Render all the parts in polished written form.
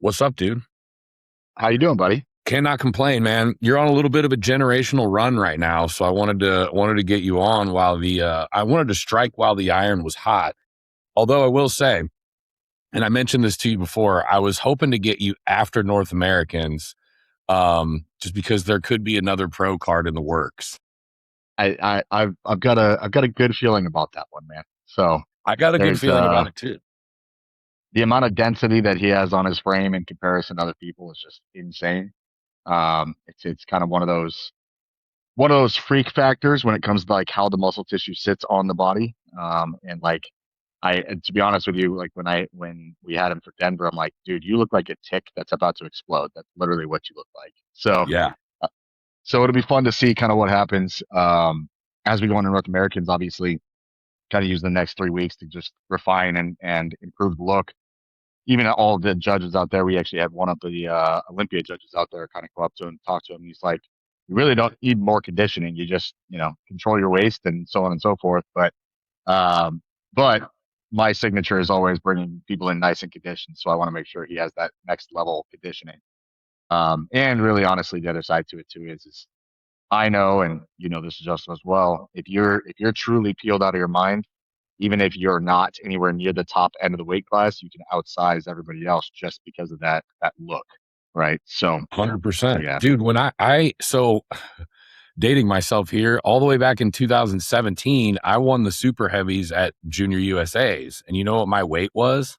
What's up, dude? How you doing, buddy? Cannot complain, man. You're on a little bit of a generational run right now, so I wanted to get you on while I wanted to strike while the iron was hot. Although I will say, and I mentioned this to you before, I was hoping to get you after North Americans, just because there could be another pro card in the works. I've got a good feeling about that one, man. So I got a good there's feeling about it too. the amount of density that he has on his frame in comparison to other people is just insane. It's kind of one of those freak factors when it comes to like how the muscle tissue sits on the body. And like and to be honest with you, like when we had him for Denver, I'm like, dude, you look like a tick that's about to explode. That's literally what you look like. So Yeah, uh, so it'll be fun to see kind of what happens as we go into North Americans. Obviously, kind of use the next 3 weeks to just refine and improve the look. Even all the judges out there, we actually had one of the Olympia judges out there kind of go up to him and talk to him. He's like, you really don't need more conditioning. You just, control your waist and so on and so forth. But my signature is always bringing people in nice and conditioned. So I want to make sure he has that next level conditioning. And really, honestly, the other side to it too is I know, and you know this is just as well. If you're truly peeled out of your mind, even if you're not anywhere near the top end of the weight class, you can outsize everybody else just because of that look, right? So, 100%, yeah, dude. When I so dating myself here, all the way back in 2017, I won the super heavies at Junior USA's, and you know what my weight was?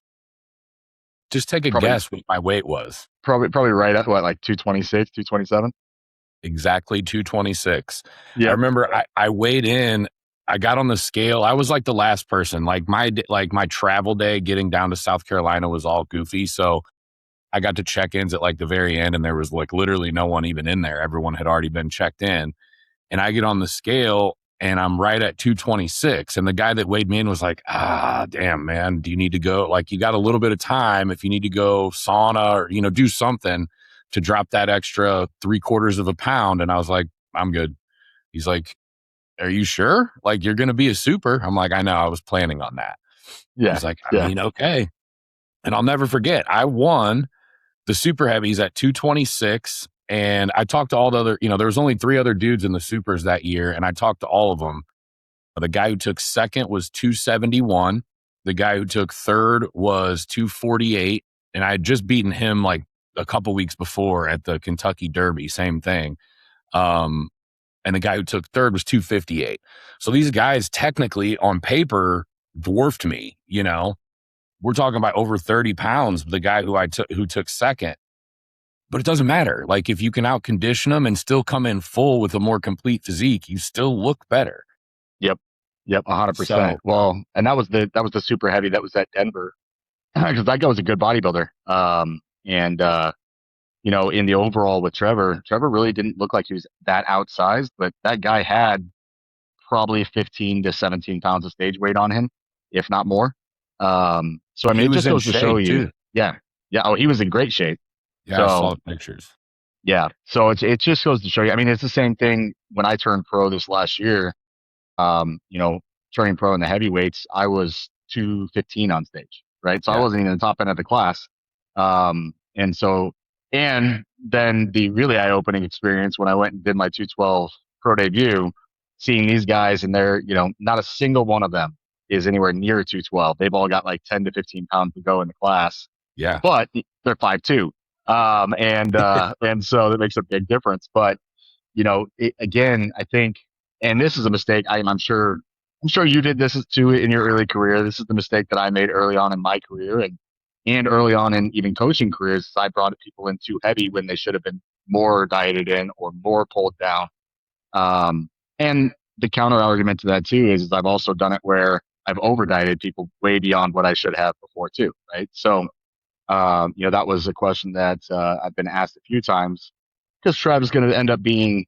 Just take a probably guess what my weight was. probably right at what, like 226, 227. Exactly 226. I Yep. remember I weighed in, I got on the scale. I was like the last person. Like my travel day getting down to South Carolina was all goofy. So I got to check-ins at like the very end, and there was like literally no one even in there. Everyone had already been checked in. And I get on the scale and I'm right at 226. And the guy that weighed me in was like, damn, man, do you need to go? Like, you got a little bit of time if you need to go sauna or, do something to drop that extra 3/4 of a pound. And I was like, I'm good. He's like, are you sure? Like, you're going to be a super? I'm like, I know. I was planning on that. Yeah. He's like, I Yeah. mean, okay. And I'll never forget, I won the super heavies at 226. And I talked to all the other, there was only 3 other dudes in the supers that year. And I talked to all of them. The guy who took second was 271. The guy who took third was 248. And I had just beaten him like a couple weeks before at the Kentucky Derby, same thing. And the guy who took third was 258. So these guys technically on paper dwarfed me, We're talking about over 30 pounds, the guy who took second. But it doesn't matter. Like, if you can out condition them and still come in full with a more complete physique, you still look better. Yep. Yep. 100%. So Well, and that was the super heavy that was at Denver because that guy was a good bodybuilder. And in the overall with Trevor really didn't look like he was that outsized, but that guy had probably 15 to 17 pounds of stage weight on him, if not more. So I mean, he it was just in goes to show shape you, too. yeah, yeah. Oh, he was in great shape. Yeah, I So saw the pictures. yeah, so it just goes to show you. I mean, it's the same thing when I turned pro this last year. Um, you know, Turning pro in the heavyweights, I was 215 on stage, right? So I Yeah. wasn't even the top end of the class. And so, and then the really eye-opening experience when I went and did my 212 pro debut, seeing these guys and they're, not a single one of them is anywhere near 212. They've all got like 10 to 15 pounds to go in the class, Yeah. but they're 5'2". And so that makes a big difference. But, again, I think, and this is a mistake I'm sure you did this too in your early career. This is the mistake that I made early on in my career and early on in even coaching careers. I brought people in too heavy when they should have been more dieted in or more pulled down. And the counter argument to that too is I've also done it where I've over dieted people way beyond what I should have before too, right? So, that was a question that I've been asked a few times because Trev is going to end up being,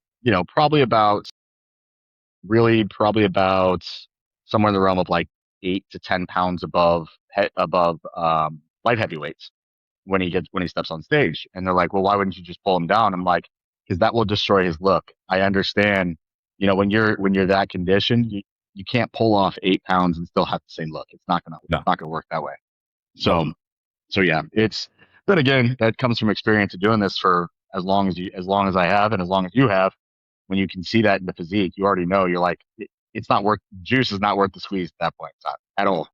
probably about somewhere in the realm of like 8 to 10 pounds above light heavyweights when he steps on stage. And they're like, well, why wouldn't you just pull him down? I'm like, because that will destroy his look. I understand, when you're that conditioned, you can't pull off 8 pounds and still have the same look. It's not gonna No. not gonna work that way. No. So yeah, But again, that comes from experience of doing this for as long as I have, and as long as you have. When you can see that in the physique, you already know. You're like, it's not worth. Juice is not worth the squeeze at that point. It's not at all.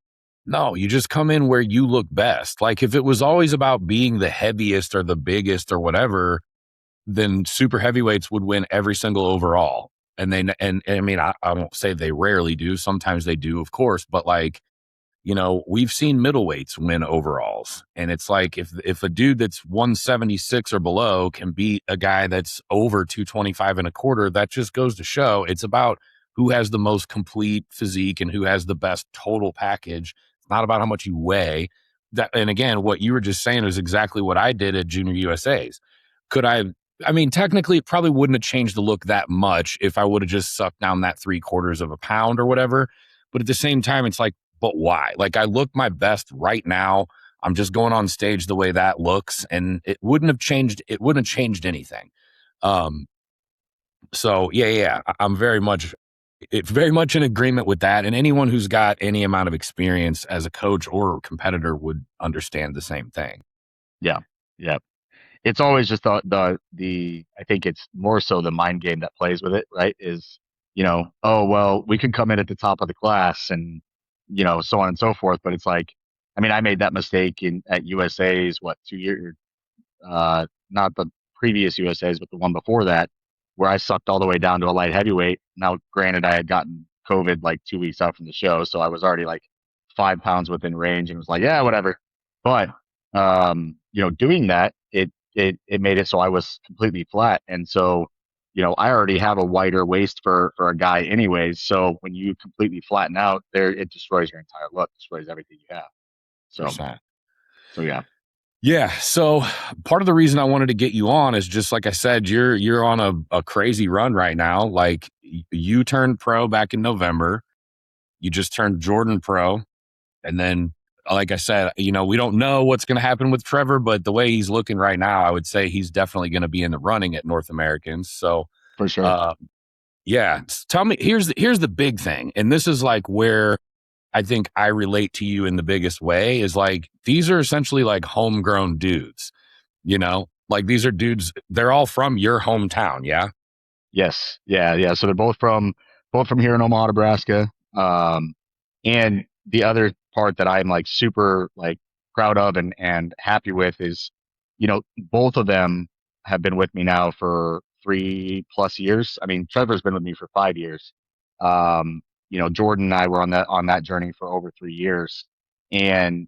No, you just come in where you look best. Like if it was always about being the heaviest or the biggest or whatever, then super heavyweights would win every single overall. And I mean, I won't say they rarely do. Sometimes they do, of course, but like, we've seen middleweights win overalls. And it's like if a dude that's 176 or below can beat a guy that's over 225 and a quarter, that just goes to show it's about who has the most complete physique and who has the best total package. It's not about how much you weigh. And again, what you were just saying is exactly what I did at Junior USA's. Could I mean, technically, it probably wouldn't have changed the look that much if I would have just sucked down that 3/4 of a pound or whatever. But at the same time, it's like, but why? Like I look my best right now. I'm just going on stage the way that looks, and it wouldn't have changed. It wouldn't have changed anything. Um, so yeah, I'm very much in agreement with that. And anyone who's got any amount of experience as a coach or a competitor would understand the same thing. Yeah, yeah. It's always just the. I think it's more so the mind game that plays with it, right? Is oh well, we can come in at the top of the class and so on and so forth. But it's like, I mean, I made that mistake at USA's what 2 years, not the previous USA's, but the one before that, where I sucked all the way down to a light heavyweight. Now, granted, I had gotten COVID like 2 weeks out from the show, so I was already like 5 pounds within range, and was like, yeah, whatever. But doing that, it made it so I was completely flat, and so I already have a wider waist for a guy, anyways. So when you completely flatten out, there it destroys your entire look, destroys everything you have. So Percent. so yeah, Yeah. So part of the reason I wanted to get you on is just like I said, you're on a crazy run right now. Like you turned pro back in November. You just turned Jordan pro. And then, like I said, we don't know what's going to happen with Trevor, but the way he's looking right now, I would say he's definitely going to be in the running at North Americans. So, for sure. uh, yeah, tell me, here's the big thing. And this is like where I think I relate to you in the biggest way is like, these are essentially like homegrown dudes, like these are dudes, they're all from your hometown. Yeah. Yes. Yeah. Yeah. So they're both from here in Omaha, Nebraska. And the other part that I'm like super like proud of and happy with is, both of them have been with me now for 3+ years. I mean, Trevor's been with me for 5 years. Jordan and I were on that journey for over 3 years. And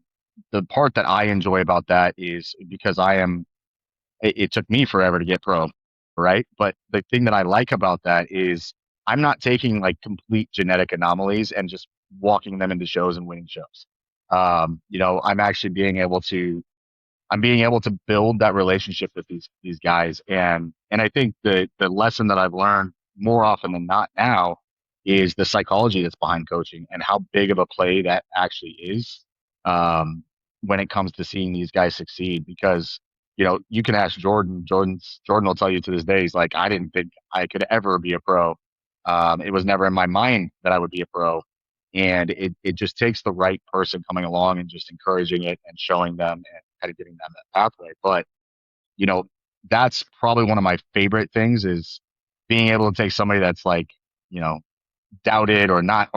the part that I enjoy about that is because it took me forever to get pro, right? But the thing that I like about that is I'm not taking like complete genetic anomalies and just walking them into shows and winning shows. I'm actually being able to build that relationship with these guys, and I think the lesson that I've learned more often than not now is the psychology that's behind coaching and how big of a play that actually is, when it comes to seeing these guys succeed. Because you can ask Jordan. Jordan will tell you to this day, he's like, I didn't think I could ever be a pro. It was never in my mind that I would be a pro. And it just takes the right person coming along and just encouraging it and showing them and kind of giving them that pathway. But, you know, that's probably one of my favorite things is being able to take somebody that's like, you know, doubted or not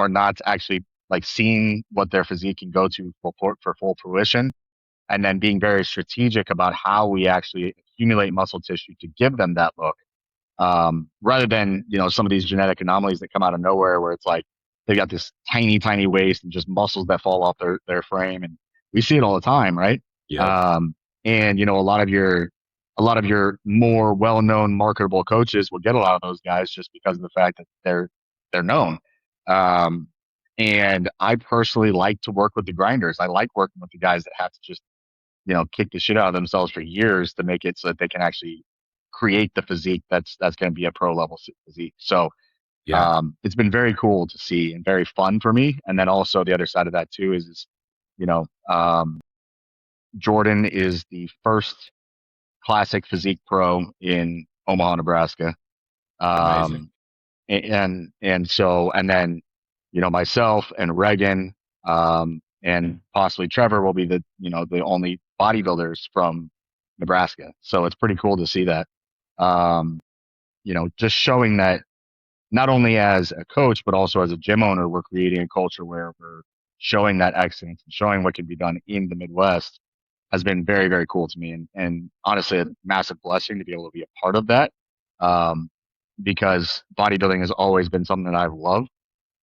actually like seeing what their physique can go to for full fruition, and then being very strategic about how we actually accumulate muscle tissue to give them that look, rather than some of these genetic anomalies that come out of nowhere where it's like they got this tiny tiny waist and just muscles that fall off their frame, and we see it all the time, right? Yep. And a lot of your more well-known marketable coaches will get a lot of those guys just because of the fact that they're known. um, and I personally like to work with the grinders. I like working with the guys that have to just kick the shit out of themselves for years to make it so that they can actually create the physique that's going to be a pro level physique. So Yeah. it's been very cool to see and very fun for me. And then also the other side of that too is you know, um, Jordan is the first classic physique pro in Omaha, Nebraska. Amazing. Um, and then myself and Reagan, and possibly Trevor will be the only bodybuilders from Nebraska. So it's pretty cool to see that. Um, just showing that not only as a coach, but also as a gym owner, we're creating a culture where we're showing that excellence and showing what can be done in the Midwest has been very, very cool to me. And honestly, a massive blessing to be able to be a part of that. Um, because bodybuilding has always been something that I've loved.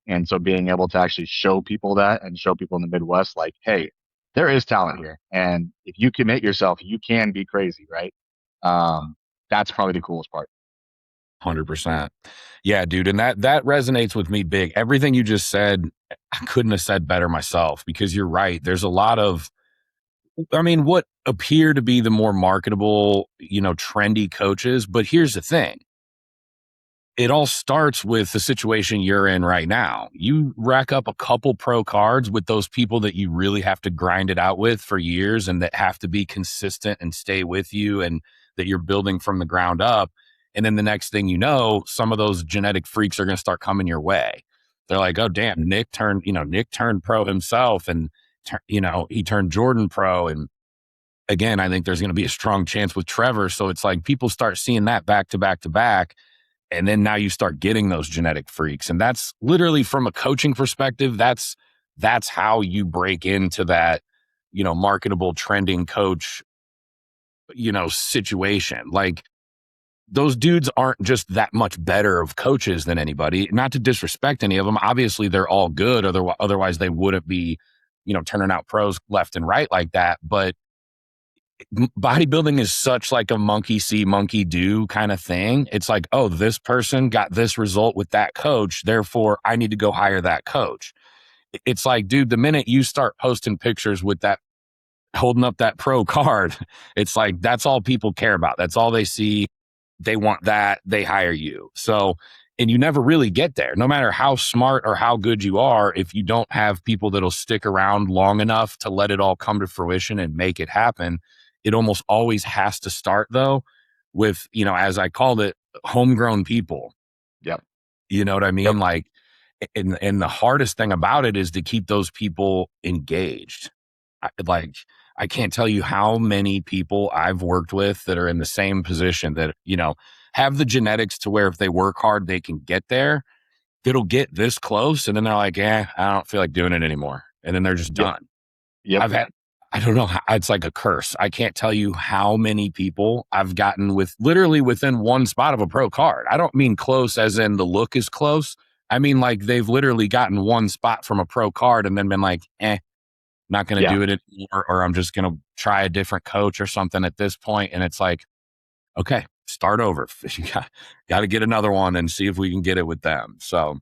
And so being able to actually show people that and show people in the Midwest, like, hey, there is talent here. And if you commit yourself, you can be crazy, right? Um, that's probably the coolest part. 100%. Yeah, dude. And that resonates with me big. Everything you just said, I couldn't have said better myself because you're right. There's a lot of, I mean, what appear to be the more marketable, trendy coaches. But here's the thing, it all starts with the situation you're in right now. You rack up a couple pro cards with those people that you really have to grind it out with for years and that have to be consistent and stay with you and that you're building from the ground up. And then the next thing you know, some of those genetic freaks are going to start coming your way. They're like, oh, damn, Nick turned pro himself and, he turned Jordan pro. And again, I think there's going to be a strong chance with Trevor. So it's like people start seeing that back to back to back. And then now you start getting those genetic freaks. And that's literally from a coaching perspective, that's how you break into that, marketable trending coach, situation. Like those dudes aren't just that much better of coaches than anybody, not to disrespect any of them. Obviously they're all good. Otherwise they wouldn't be, turning out pros left and right like that. But bodybuilding is such like a monkey see, monkey do kind of thing. It's like, oh, this person got this result with that coach. Therefore, I need to go hire that coach. It's like, dude, the minute you start posting pictures with that, holding up that pro card, it's like, that's all people care about. That's all they see. They want that. They hire you. So, and you never really get there. No matter how smart or how good you are, if you don't have people that'll stick around long enough to let it all come to fruition and make it happen, it almost always has to start though with, as I called it, homegrown people. Yep. You know what I Yep. mean? Like, and the hardest thing about it is to keep those people engaged. I can't tell you how many people I've worked with that are in the same position that, have the genetics to where if they work hard, they can get there. It'll get this close. And then they're like, I don't feel like doing it anymore. And then they're just Yep. done. Yep. I don't know. It's like a curse. I can't tell you how many people I've gotten with literally within one spot of a pro card. I don't mean close as in the look is close. I mean, like they've literally gotten one spot from a pro card and then been like, not going to Yeah. do it anymore, or I'm just going to try a different coach or something at this point. And it's like, okay, start over. You got to get another one and see if we can get it with them. So,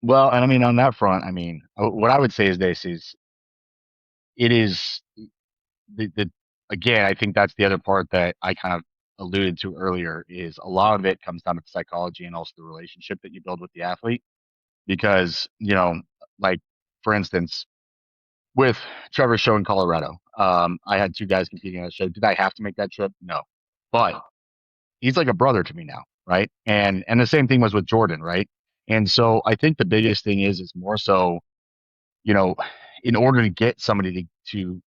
Well, and I mean, on that front, I mean, what I would say is this is it is the again, I think that's the other part that I kind of alluded to earlier is a lot of it comes down to psychology and also the relationship that you build with the athlete. Because, like for instance, with Trevor's show in Colorado, I had two guys competing on the show. Did I have to make that trip? No. But he's like a brother to me now, right? And the same thing was with Jordan, right? And so I think the biggest thing is more so, you know, in order to get somebody to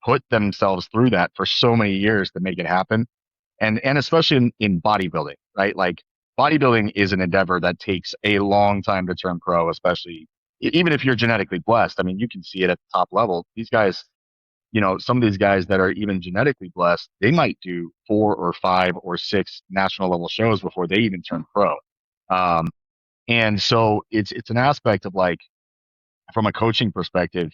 put themselves through that for so many years to make it happen, and especially in bodybuilding, right? Like bodybuilding is an endeavor that takes a long time to turn pro, especially even if you're genetically blessed. I mean, you can see it at the top level. These guys, some of these guys that are even genetically blessed, they might do 4 or 5 or 6 national level shows before they even turn pro. Um, and so it's an aspect of like from a coaching perspective,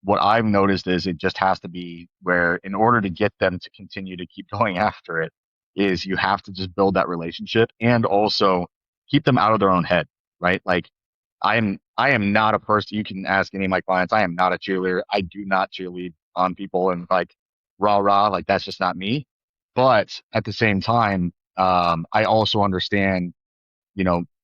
what I've noticed is it just has to be where in order to get them to continue to keep going after it is you have to just build that relationship and also keep them out of their own head, right? Like I am not a person, you can ask any of my clients, I am not a cheerleader. I do not cheerlead on people and like rah rah, like that's just not me. But at the same time, I also understand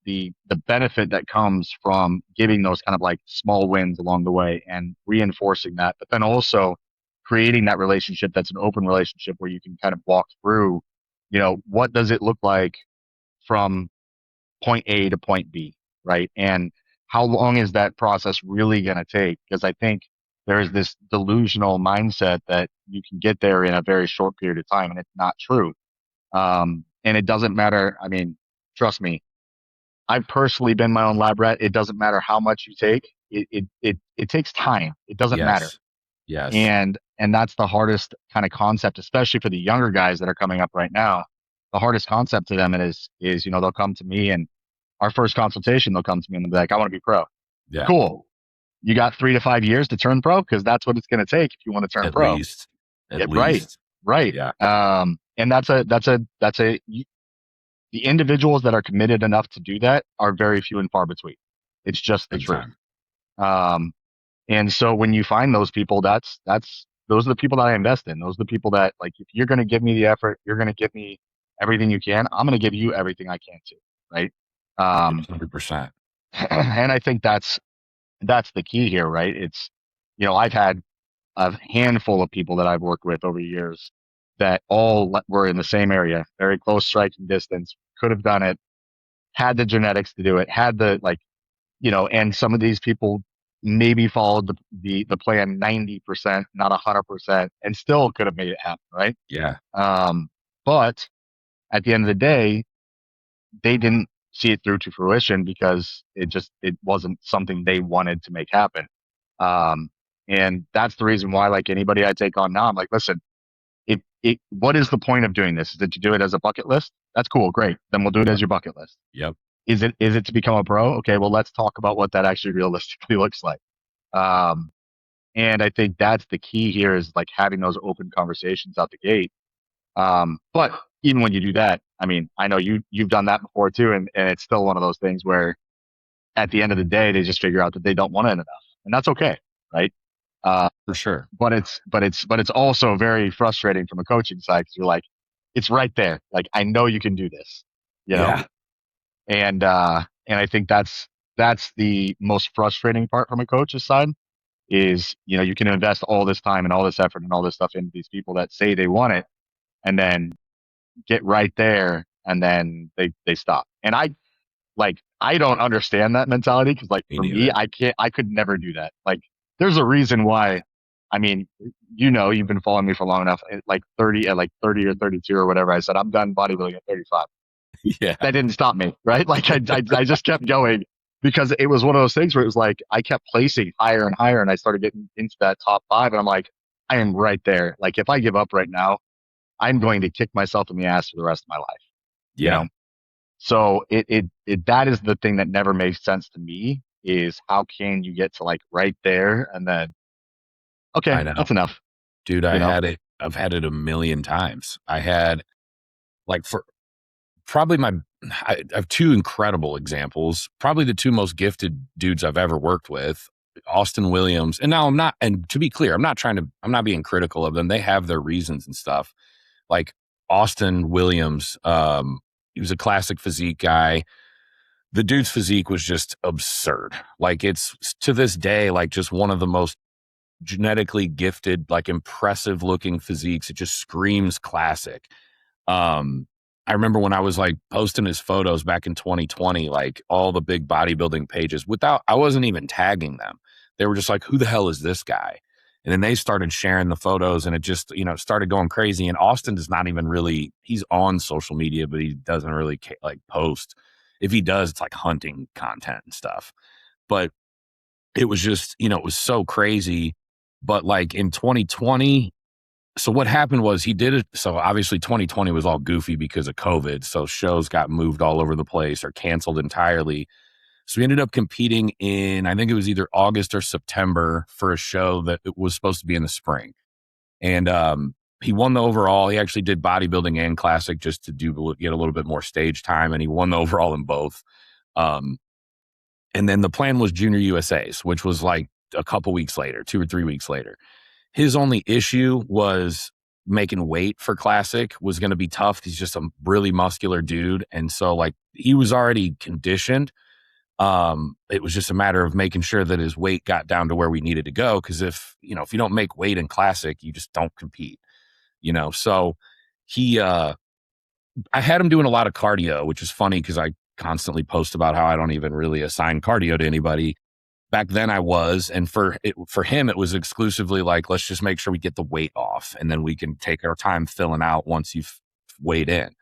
the benefit that comes from giving those kind of like small wins along the way and reinforcing that, but then also creating that relationship that's an open relationship where you can kind of walk through, what does it look like from point A to point B, right? And how long is that process really going to take? Because I think there is this delusional mindset that you can get there in a very short period of time, and it's not true. And it doesn't matter. I mean, trust me, I've personally been my own lab rat. It doesn't matter how much you take. It takes time. It doesn't matter. Yes. Yes. And that's the hardest kind of concept, especially for the younger guys that are coming up right now. The hardest concept to them is, they'll come to me, and our first consultation, they'll come to me and they'll be like, I want to be pro. Yeah. Cool. You got 3 to 5 years to turn pro, because that's what it's going to take if you want to turn At pro. least. Yeah, At right. least. Right. Yeah. And the individuals that are committed enough to do that are very few and far between. It's just the Big truth. time. And so when you find those people, those are the people that I invest in. Those are the people that, like, if you're going to give me the effort, you're going to give me everything you can, I'm going to give you everything I can too. Right. 100%. And I think that's the key here, right? It's, I've had a handful of people that I've worked with over years that all were in the same area, very close striking distance, could have done it, had the genetics to do it, had the, like, and some of these people maybe followed the plan 90%, not 100%, and still could have made it happen, right? Yeah. But at the end of the day, they didn't see it through to fruition because it wasn't something they wanted to make happen. And that's the reason why, like, anybody I take on now, I'm like, listen, what is the point of doing this? Is it to do it as a bucket list? That's cool. Great. Then we'll do it Yep. as your bucket list. Yep. Is it to become a pro? Okay. Well, let's talk about what that actually realistically looks like. Um, and I think that's the key here, is like having those open conversations out the gate. But even when you do that, I mean, I know you've done that before too. And it's still one of those things where at the end of the day, they just figure out that they don't want it enough, and that's okay. Right. For sure. But it's also very frustrating from a coaching side, because you're like, it's right there. Like, I know you can do this, you know? Yeah. And I think that's the most frustrating part from a coach's side is, you can invest all this time and all this effort and all this stuff into these people that say they want it, and then get right there, and then they stop. And I don't understand that mentality, because, like, Me for me, neither. I could never do that. Like, there's a reason why. I mean, you've been following me for long enough. At like 30 or 32 or whatever, I said I'm done bodybuilding at 35. Yeah. That didn't stop me, right? Like, I just kept going, because it was one of those things where it was like I kept placing higher and higher, and I started getting into that top five, and I'm like, I am right there. Like, if I give up right now, I'm going to kick myself in the ass for the rest of my life. You Yeah. know. So that is the thing that never makes sense to me, is how can you get to, like, right there, and then, okay, I know. that's enough. Dude, You know? I've had it a million times. I had, like, for probably I have two incredible examples. Probably the two most gifted dudes I've ever worked with, Austin Williams. And now and to be clear, I'm not being critical of them. They have their reasons and stuff. Like Austin Williams, he was a classic physique guy. The dude's physique was just absurd. Like, it's to this day, like, just one of the most genetically gifted, like, impressive looking physiques. It just screams classic. I remember when I was, like, posting his photos back in 2020, like, all the big bodybuilding pages, I wasn't even tagging them. They were just like, who the hell is this guy? And then they started sharing the photos, and it just, started going crazy. And Austin does not even really, he's on social media, but he doesn't really like post. If he does, it's like hunting content and stuff. But it was just, it was so crazy. But like in 2020, so what happened was he did it. So obviously 2020 was all goofy because of COVID. So shows got moved all over the place or canceled entirely. So we ended up competing in, I think it was either August or September, for a show that it was supposed to be in the spring. And he won the overall. He actually did bodybuilding and classic just to get a little bit more stage time. And he won the overall in both. And then the plan was Junior USA's, which was like a couple weeks later, 2 or 3 weeks later. His only issue was making weight for classic was going to be tough. He's just a really muscular dude. And so, like, he was already conditioned. It was just a matter of making sure that his weight got down to where we needed to go. Cause if you don't make weight in classic, you just don't compete, So I had him doing a lot of cardio, which is funny because I constantly post about how I don't even really assign cardio to anybody. back then I was, and for him, it was exclusively like, let's just make sure we get the weight off and then we can take our time filling out once you've weighed in.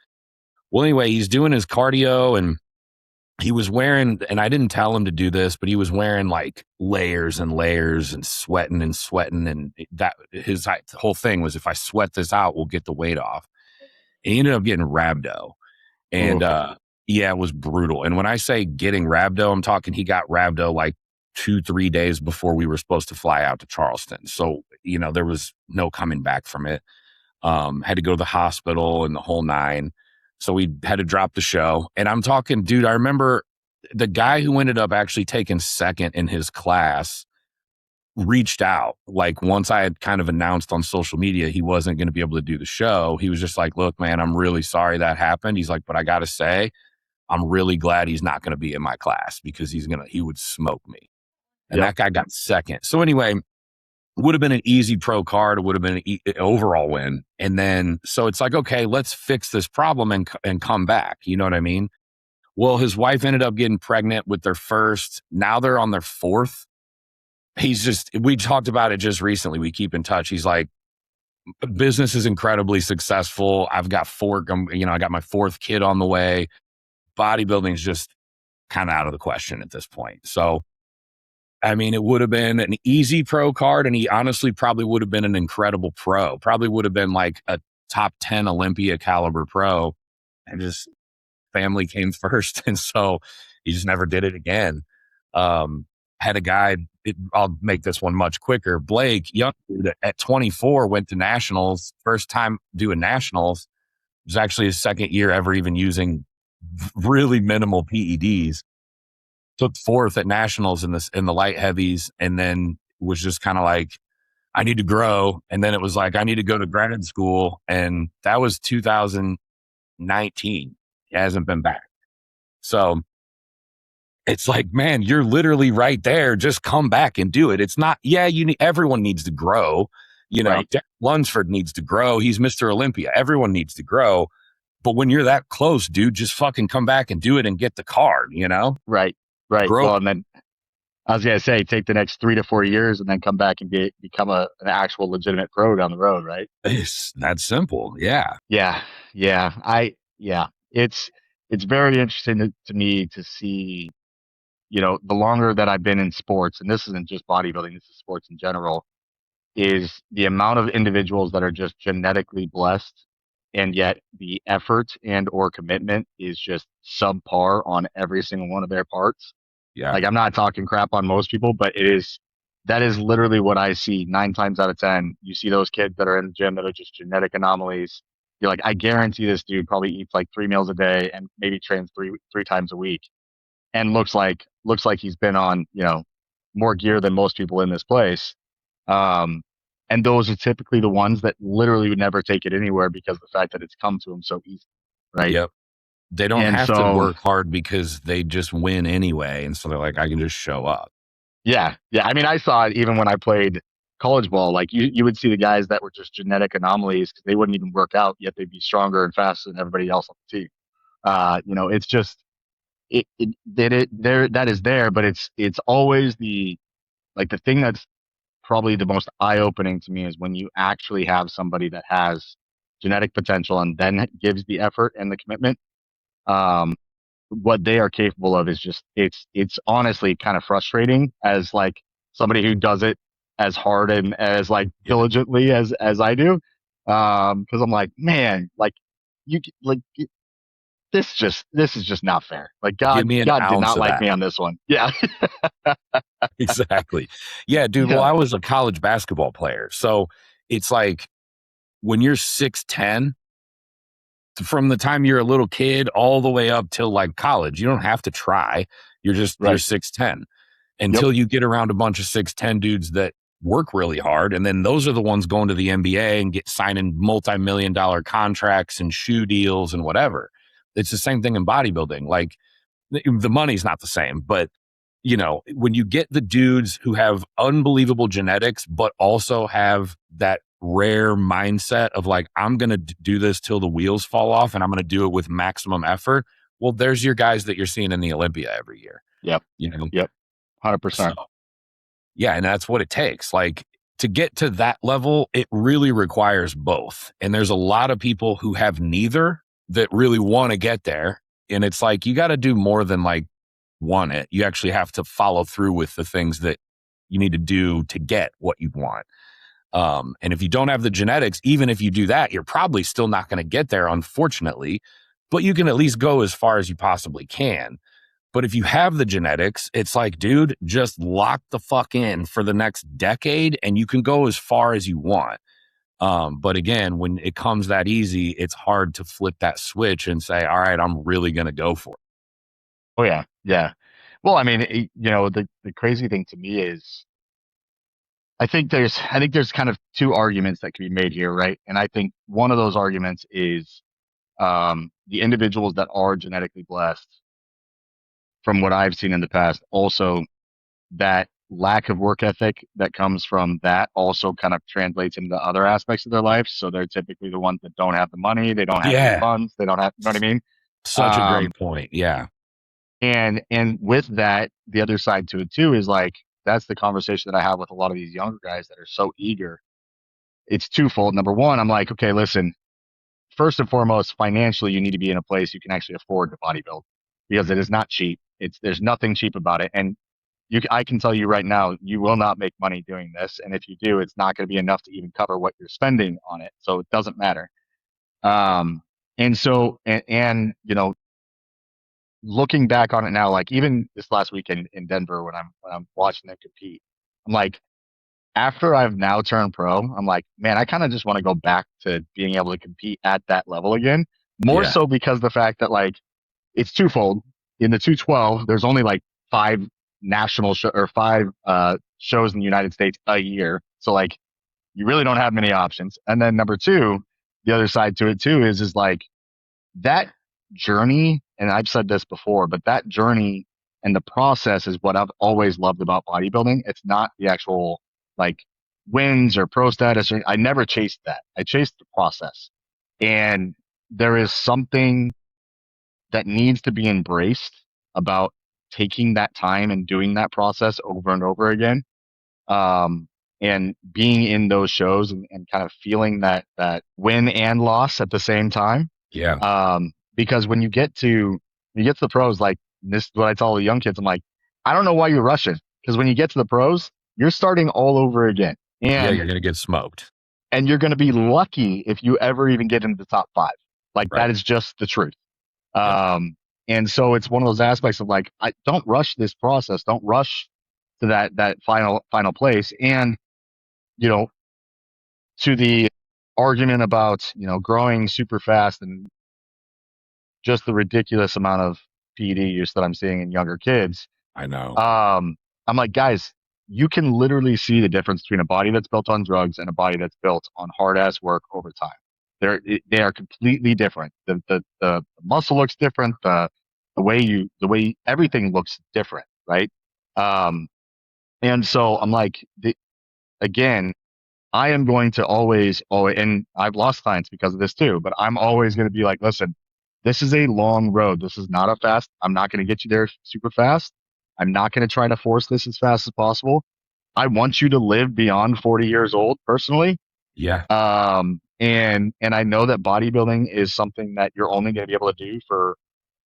Well, anyway, he's doing his cardio and he was wearing, and I didn't tell him to do this, but he was wearing like layers and layers and sweating and sweating. And that his whole thing was, if I sweat this out, we'll get the weight off. And he ended up getting rhabdo. And yeah, it was brutal. And when I say getting rhabdo, I'm talking he got rhabdo like 2-3 days before we were supposed to fly out to Charleston. So, there was no coming back from it. Had to go to the hospital and the whole nine. So we had to drop the show. And I'm talking, dude, I remember the guy who ended up actually taking second in his class reached out. Like, once I had kind of announced on social media he wasn't going to be able to do the show, he was just like, look, man, I'm really sorry that happened. He's like, but I got to say, I'm really glad he's not going to be in my class because he would smoke me. And that guy got second. So anyway, would have been an easy pro card. It would have been an overall win. And then, so it's like, okay, let's fix this problem and come back. You know what I mean? Well, his wife ended up getting pregnant with their first. Now they're on their fourth. We talked about it just recently. We keep in touch. He's like, business is incredibly successful. I've got I got my fourth kid on the way. Bodybuilding is just kind of out of the question at this point. So, I mean, it would have been an easy pro card, and he honestly probably would have been an incredible pro. Probably would have been like a top 10 Olympia caliber pro. And just family came first. And so he just never did it again. Had a guy, I'll make this one much quicker. Blake, young dude, at 24, went to nationals. First time doing nationals. It was actually his second year ever even using really minimal PEDs. Took fourth at nationals in the light heavies, and then was just kind of like, I need to grow. And then it was like, I need to go to grad school. And that was 2019. He hasn't been back. So it's like, man, you're literally right there. Just come back and do it. It's not, everyone needs to grow. Right. Lunsford needs to grow. He's Mr. Olympia. Everyone needs to grow. But when you're that close, dude, just fucking come back and do it and get the card, Right. Right. Grow. Well, and then I was going to say, take the next 3 to 4 years and then come back and become an actual legitimate pro down the road. Right. It's that simple. Yeah. Yeah. It's very interesting to me to see, the longer that I've been in sports, and this isn't just bodybuilding, this is sports in general, is the amount of individuals that are just genetically blessed, and yet the effort and or commitment is just subpar on every single one of their parts. Yeah. Like, I'm not talking crap on most people, but that is literally what I see 9 times out of 10. You see those kids that are in the gym that are just genetic anomalies. You're like, I guarantee this dude probably eats like 3 meals a day and maybe trains three times a week, and looks like he's been on, more gear than most people in this place. And those are typically the ones that literally would never take it anywhere because of the fact that it's come to them so easy. Right. Yep. They don't have to work hard because they just win anyway. And so they're like, I can just show up. Yeah. Yeah. I mean, I saw it even when I played college ball. Like, you would see the guys that were just genetic anomalies because they wouldn't even work out, yet they'd be stronger and faster than everybody else on the team. It's just, that is there, but it's always the thing that's probably the most eye-opening to me is when you actually have somebody that has genetic potential and then gives the effort and the commitment. What they are capable of is just, it's honestly kind of frustrating as like somebody who does it as hard and as like diligently as I do. Cause I'm like, man, like this is just not fair. Like, God did not like me on this one. Yeah. Exactly. Yeah, dude. Yeah. Well, I was a college basketball player. So it's like when you're 6'10", from the time you're a little kid all the way up till like college, you don't have to try. You're just, you're 6'10", until you get around a bunch of 6'10" dudes that work really hard. And then those are the ones going to the NBA and get signing multi-million-dollar contracts and shoe deals and whatever. It's the same thing in bodybuilding. Like, the money's not the same, but when you get the dudes who have unbelievable genetics, but also have that rare mindset of like, I'm going to do this till the wheels fall off and I'm going to do it with maximum effort. Well, there's your guys that you're seeing in the Olympia every year. Yep. Yep. 100%. Yeah, and that's what it takes. Like to get to that level, it really requires both. And there's a lot of people who have neither that really want to get there. And it's like you got to do more than like want it. You actually have to follow through with the things that you need to do to get what you want. And if you don't have the genetics, even if you do that, you're probably still not going to get there, unfortunately. But you can at least go as far as you possibly can. But if you have the genetics, it's like, dude, just lock the fuck in for the next decade and you can go as far as you want. But again, when it comes that easy, it's hard to flip that switch and say, all right, I'm really going to go for it. Oh yeah, yeah. Well, I mean, the crazy thing to me is I think there's kind of two arguments that can be made here, right? And I think one of those arguments is the individuals that are genetically blessed, from what I've seen in the past, also that lack of work ethic that comes from that also kind of translates into other aspects of their life. So they're typically the ones that don't have the money, they don't have any Yeah. funds, they don't have, you know what I mean? Such a Um, great point. Yeah. and with that, the other side to it too is like that's the conversation that I have with a lot of these younger guys that are so eager. It's twofold. Number one, I'm like, okay, listen, first and foremost, financially, you need to be in a place you can actually afford to bodybuild because it is not cheap. There's nothing cheap about it, and I can tell you right now, you will not make money doing this, and if you do, it's not going to be enough to even cover what you're spending on it. So it doesn't matter. Um, and looking back on it now, like even this last weekend in Denver when I'm watching them compete, I'm like, after I've now turned pro, I'm like, man, I kind of just want to go back to being able to compete at that level again. More Yeah. so because the fact that like it's twofold. In the 212, there's only like five or five shows in the United States a year. So like you really don't have many options. And then number two, the other side to it too is like that journey, and I've said this before, but that journey and the process is what I've always loved about bodybuilding. It's not the actual like wins or pro status. I never chased that. I chased the process. And there is something that needs to be embraced about taking that time and doing that process over and over again. Um, and being in those shows and kind of feeling that win and loss at the same time. Yeah. Because when you get to the pros, like this is what I tell the young kids, I'm like, I don't know why you're rushing. Because when you get to the pros, you're starting all over again. Yeah. And You're going to get smoked. and you're gonna be lucky if you ever even get into the top five. Like that Right. is just the truth. Yep. And so it's one of those aspects of like, I don't rush this process. Don't rush to that final place. And, you know, to the argument about, growing super fast and just the ridiculous amount of PED use that I'm seeing in younger kids. I know. I'm like, guys, you can literally see the difference between a body that's built on drugs and a body that's built on hard ass work over time. They are completely different. The muscle looks different. The way everything looks different, right? Um, and so I'm like, again, I am going to always, and I've lost clients because of this too, but I'm always going to be like, listen, this is a long road. This is not a fast. I'm not going to get you there super fast. I'm not going to try to force this as fast as possible. I want you to live beyond 40 years old personally. Yeah. And I know that bodybuilding is something that you're only going to be able to do for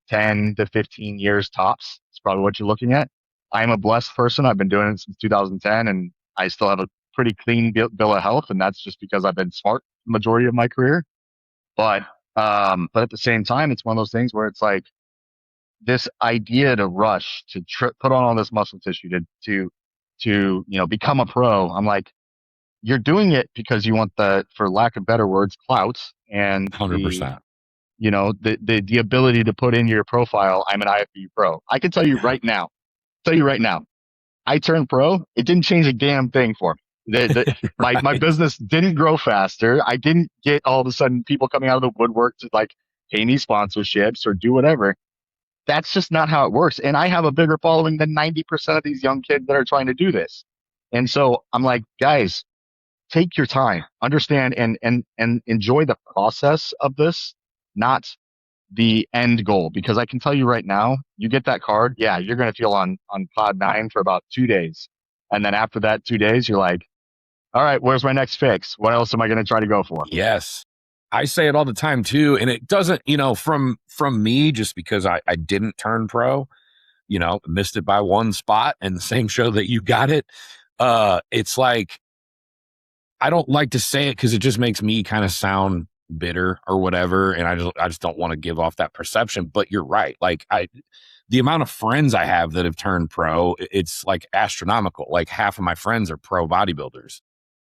10 to 15 years tops. It's probably what you're looking at. I'm a blessed person. I've been doing it since 2010 and I still have a pretty clean bill of health. And that's just because I've been smart the majority of my career. But at the same time, it's one of those things where it's like this idea to rush to put on all this muscle tissue to become a pro. I'm like, you're doing it because you want for lack of better words, clout and 100%. the ability to put in your profile. I'm an IFBB pro. I can tell you right now, I turned pro. It didn't change a damn thing for me. My business didn't grow faster. I didn't get all of a sudden people coming out of the woodwork to like pay me sponsorships or do whatever. That's just not how it works. And I have a bigger following than 90% of these young kids that are trying to do this. And so I'm like, guys, take your time, understand and enjoy the process of this, not the end goal. Because I can tell you right now, you get that card, yeah, you're going to feel on cloud nine for about 2 days. And then after that 2 days, you're like, all right, where's my next fix? What else am I going to try to go for? Yes. I say it all the time too. And it doesn't, from me, just because I didn't turn pro, missed it by one spot and the same show that you got it. It's like, I don't like to say it because it just makes me kind of sound bitter or whatever. And I just don't want to give off that perception, but you're right. Like the amount of friends I have that have turned pro, it's like astronomical. Like half of my friends are pro bodybuilders.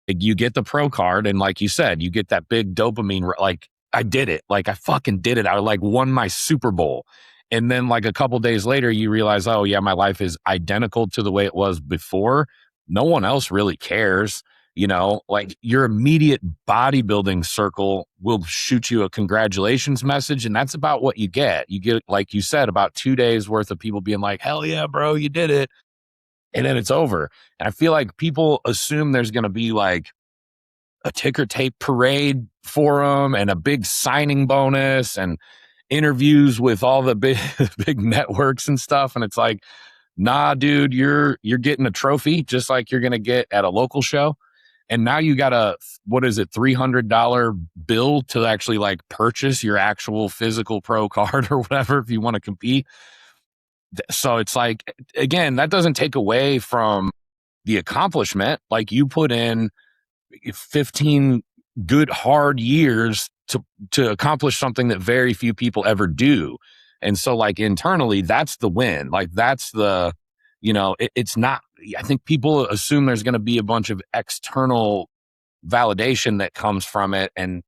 You get the pro card, and like you said, you get that big dopamine. Like I did it. Like I fucking did it. I like won my Super Bowl. And then like a couple days later, you realize, oh yeah, my life is identical to the way it was before. No one else really cares. Like your immediate bodybuilding circle will shoot you a congratulations message. And that's about what you get. You get, like you said, about 2 days worth of people being like, hell yeah, bro, you did it. And then it's over. And I feel like people assume there's going to be like a ticker tape parade for them and a big signing bonus and interviews with all the big big networks and stuff. And it's like, nah, dude, you're getting a trophy just like you're going to get at a local show. And now you got a, what is it, $300 bill to actually like purchase your actual physical pro card or whatever if you want to compete. So it's like, again, that doesn't take away from the accomplishment. Like you put in 15 good hard years to accomplish something that very few people ever do. And so like internally, that's the win. Like that's the, it's not, I think people assume there's going to be a bunch of external validation that comes from it. And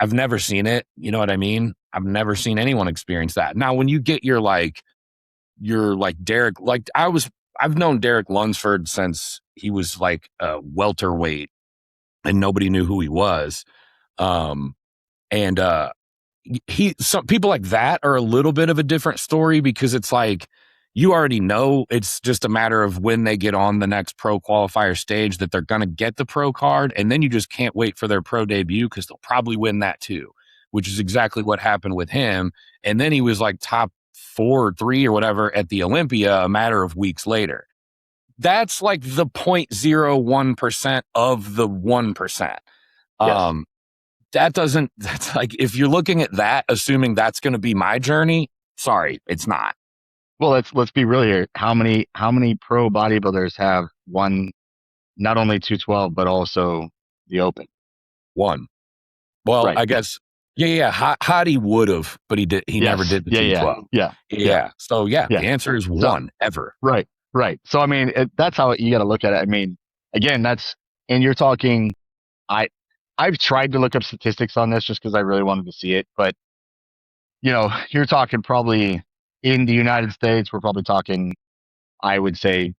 I've never seen it. You know what I mean? I've never seen anyone experience that. Now, when you get your Derek, like I've known Derek Lunsford since he was like a welterweight and nobody knew who he was. And some people like that are a little bit of a different story because it's like, you already know it's just a matter of when they get on the next pro qualifier stage that they're going to get the pro card. And then you just can't wait for their pro debut because they'll probably win that too, which is exactly what happened with him. And then he was like top 4 or 3 or whatever at the Olympia a matter of weeks later. That's like the 0.01% of the 1%. Yes. That's like, if you're looking at that, assuming that's going to be my journey, sorry, it's not. Well, let's be real here. How many pro bodybuilders have won not only 212 but also the Open? One. Well, right. I guess Hottie would have, but he never did the 212. Yeah. So the answer is one ever. Right. So I mean, that's how you got to look at it. I mean, again, and you're talking. I've tried to look up statistics on this just because I really wanted to see it, but you're talking probably in the United States, we're probably talking, I would say,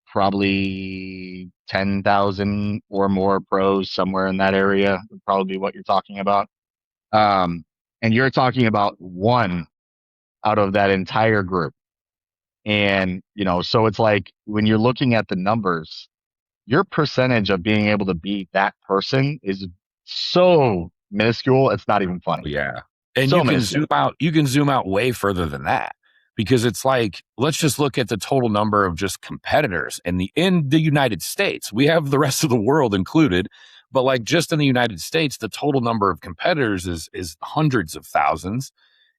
probably 10,000 or more pros somewhere in that area would probably be what you're talking about. And you're talking about one out of that entire group. And, so it's like when you're looking at the numbers, your percentage of being able to beat that person is so minuscule. It's not even funny. Yeah. And so you can zoom out way further than that because it's like, let's just look at the total number of just competitors in the United States. We have the rest of the world included, but like just in the United States, the total number of competitors is hundreds of thousands.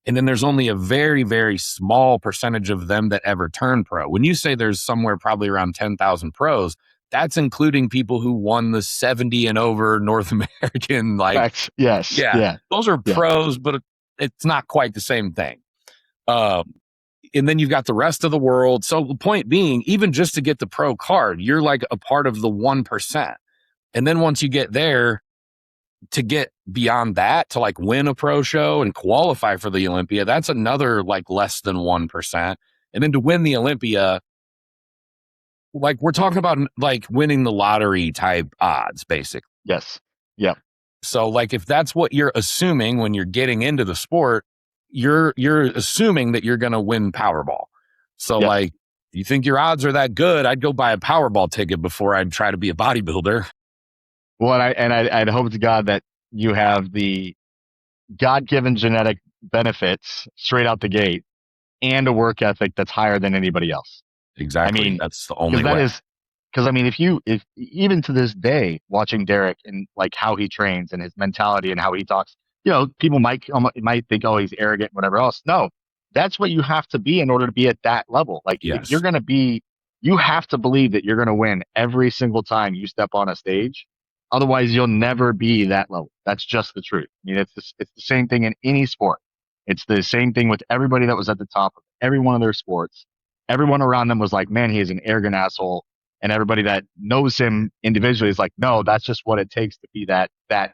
And then there's only a very, very small percentage of them that ever turn pro. When you say there's somewhere probably around 10,000 pros, that's including people who won the 70 and over North American, like, yes. Those are pros, but it's not quite the same thing. And then you've got the rest of the world. So the point being, even just to get the pro card, you're like a part of the 1%. And then once you get there, to get beyond that, to like win a pro show and qualify for the Olympia, that's another like less than 1%. And then to win the Olympia, like we're talking about like winning the lottery type odds, basically. Yes. Yeah. So like if that's what you're assuming when you're getting into the sport, you're assuming that you're going to win Powerball. So like, you think your odds are that good? I'd go buy a Powerball ticket before I'd try to be a bodybuilder. Well, I'd hope to God that you have the God-given genetic benefits straight out the gate and a work ethic that's higher than anybody else. Exactly. I mean, that's the only way. Because I mean, if even to this day, watching Derek and like how he trains and his mentality and how he talks, people might think, oh, he's arrogant, whatever else. No, that's what you have to be in order to be at that level. Like if you're Yes, gonna be, you have to believe that you're gonna win every single time you step on a stage. Otherwise, you'll never be that level. That's just the truth. I mean, it's the same thing in any sport. It's the same thing with everybody that was at the top of every one of their sports. Everyone around them was like, man, he is an arrogant asshole, and everybody that knows him individually is like, no, that's just what it takes to be that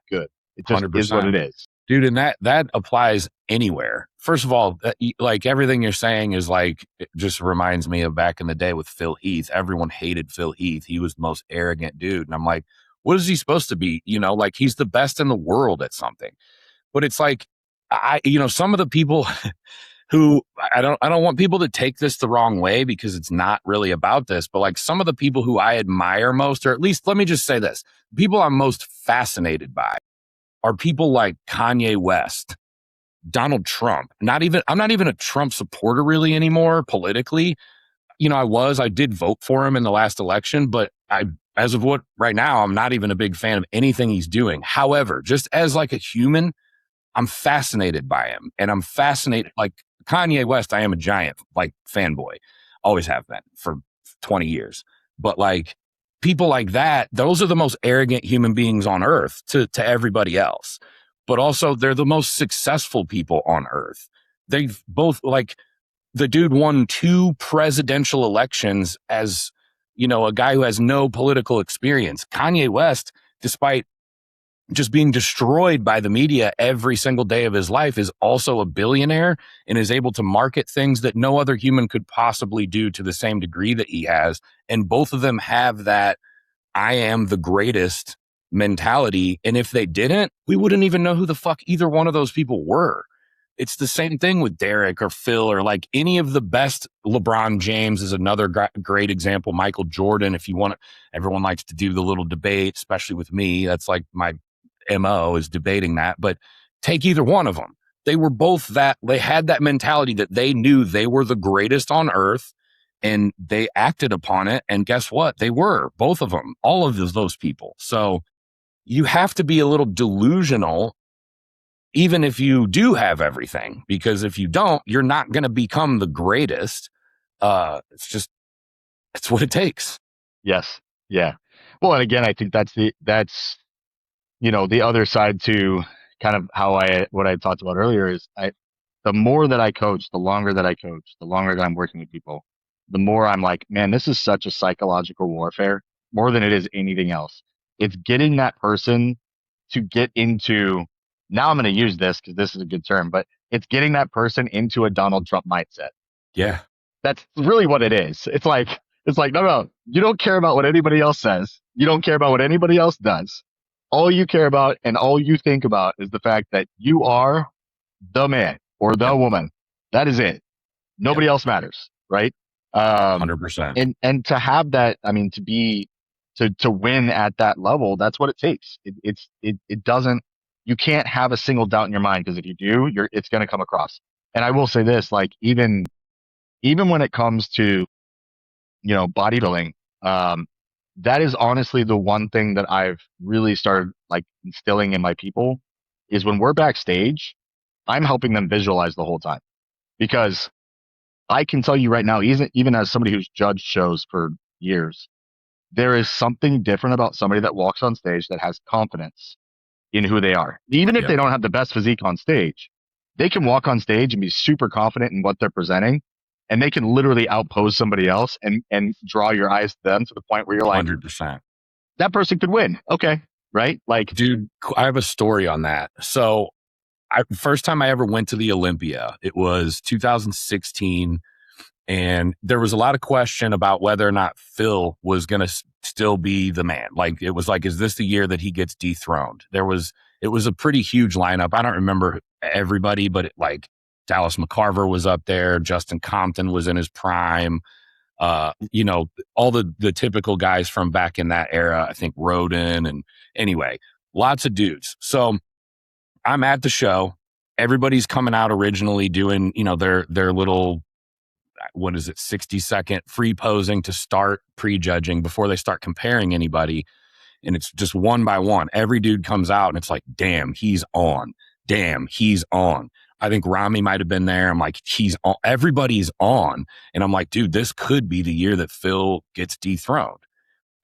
good. It just is what 100%. it is. Dude, and that applies anywhere. First of all, like everything you're saying is like, it just reminds me of back in the day with Phil Heath. Everyone hated Phil Heath. He was the most arrogant dude. And I'm like, what is he supposed to be? Like he's the best in the world at something. But it's like, some of the people who I don't want people to take this the wrong way because it's not really about this, but like some of the people who I admire most, or at least let me just say this, people I'm most fascinated by are people like Kanye West, Donald Trump. I'm not even a Trump supporter really anymore politically. I did vote for him in the last election, but as of what right now, I'm not even a big fan of anything he's doing. However, just as like a human, I'm fascinated by him, and I'm fascinated like Kanye West. I am a giant like fanboy, always have been for 20 years. But like people like that, those are the most arrogant human beings on earth to everybody else. But also they're the most successful people on earth. They've both like the dude won 2 presidential elections as, a guy who has no political experience. Kanye West, despite just being destroyed by the media every single day of his life, is also a billionaire and is able to market things that no other human could possibly do to the same degree that he has. And both of them have that I am the greatest mentality. And if they didn't, we wouldn't even know who the fuck either one of those people were. It's the same thing with Derek or Phil or like any of the best. LeBron James is another great example. Michael Jordan, if you want, everyone likes to do the little debate, especially with me. That's like my MO is debating that, but take either one of them. They were both that, they had that mentality that they knew they were the greatest on earth and they acted upon it. And guess what? They were, both of them, all of those people. So you have to be a little delusional, even if you do have everything, because if you don't, you're not going to become the greatest. It's what it takes. Yes. Yeah. Well, and again, I think that's the other side to kind of what I talked about earlier is the more that I coach, the longer that I coach, the longer that I'm working with people, the more I'm like, man, this is such a psychological warfare more than it is anything else. It's getting that person to get into, now I'm going to use this because this is a good term, but it's getting that person into a Donald Trump mindset. Yeah. That's really what it is. It's like, no, you don't care about what anybody else says. You don't care about what anybody else does. All you care about and all you think about is the fact that you are the man or the Yep. woman. That is it. Nobody else matters, right? 100%. And to have that, I mean, to win at that level, that's what it takes. It doesn't, you can't have a single doubt in your mind, because if you do, it's going to come across. And I will say this, like even when it comes to, bodybuilding, that is honestly the one thing that I've really started like instilling in my people is when we're backstage, I'm helping them visualize the whole time, because I can tell you right now, even as somebody who's judged shows for years, there is something different about somebody that walks on stage that has confidence in who they are. Even if Yep. they don't have the best physique on stage, they can walk on stage and be super confident in what they're presenting. And they can literally outpose somebody else and draw your eyes to them to the point where you're like, 100%. that person could win. Okay. Right. Like, Dude, I have a story on that. So first time I ever went to the Olympia, it was 2016. And there was a lot of question about whether or not Phil was going to still be the man. Like, it was like, is this the year that he gets dethroned? It was a pretty huge lineup. I don't remember everybody, but like Dallas McCarver was up there. Justin Compton was in his prime. All the typical guys from back in that era. I think Roden, and anyway, lots of dudes. So I'm at the show. Everybody's coming out originally doing, their little what is it, 60-second free posing to start prejudging before they start comparing anybody. And it's just one by one. Every dude comes out and it's like, damn, he's on. Damn, he's on. I think Rami might have been there. I'm like, he's on. Everybody's on. And I'm like, dude, this could be the year that Phil gets dethroned.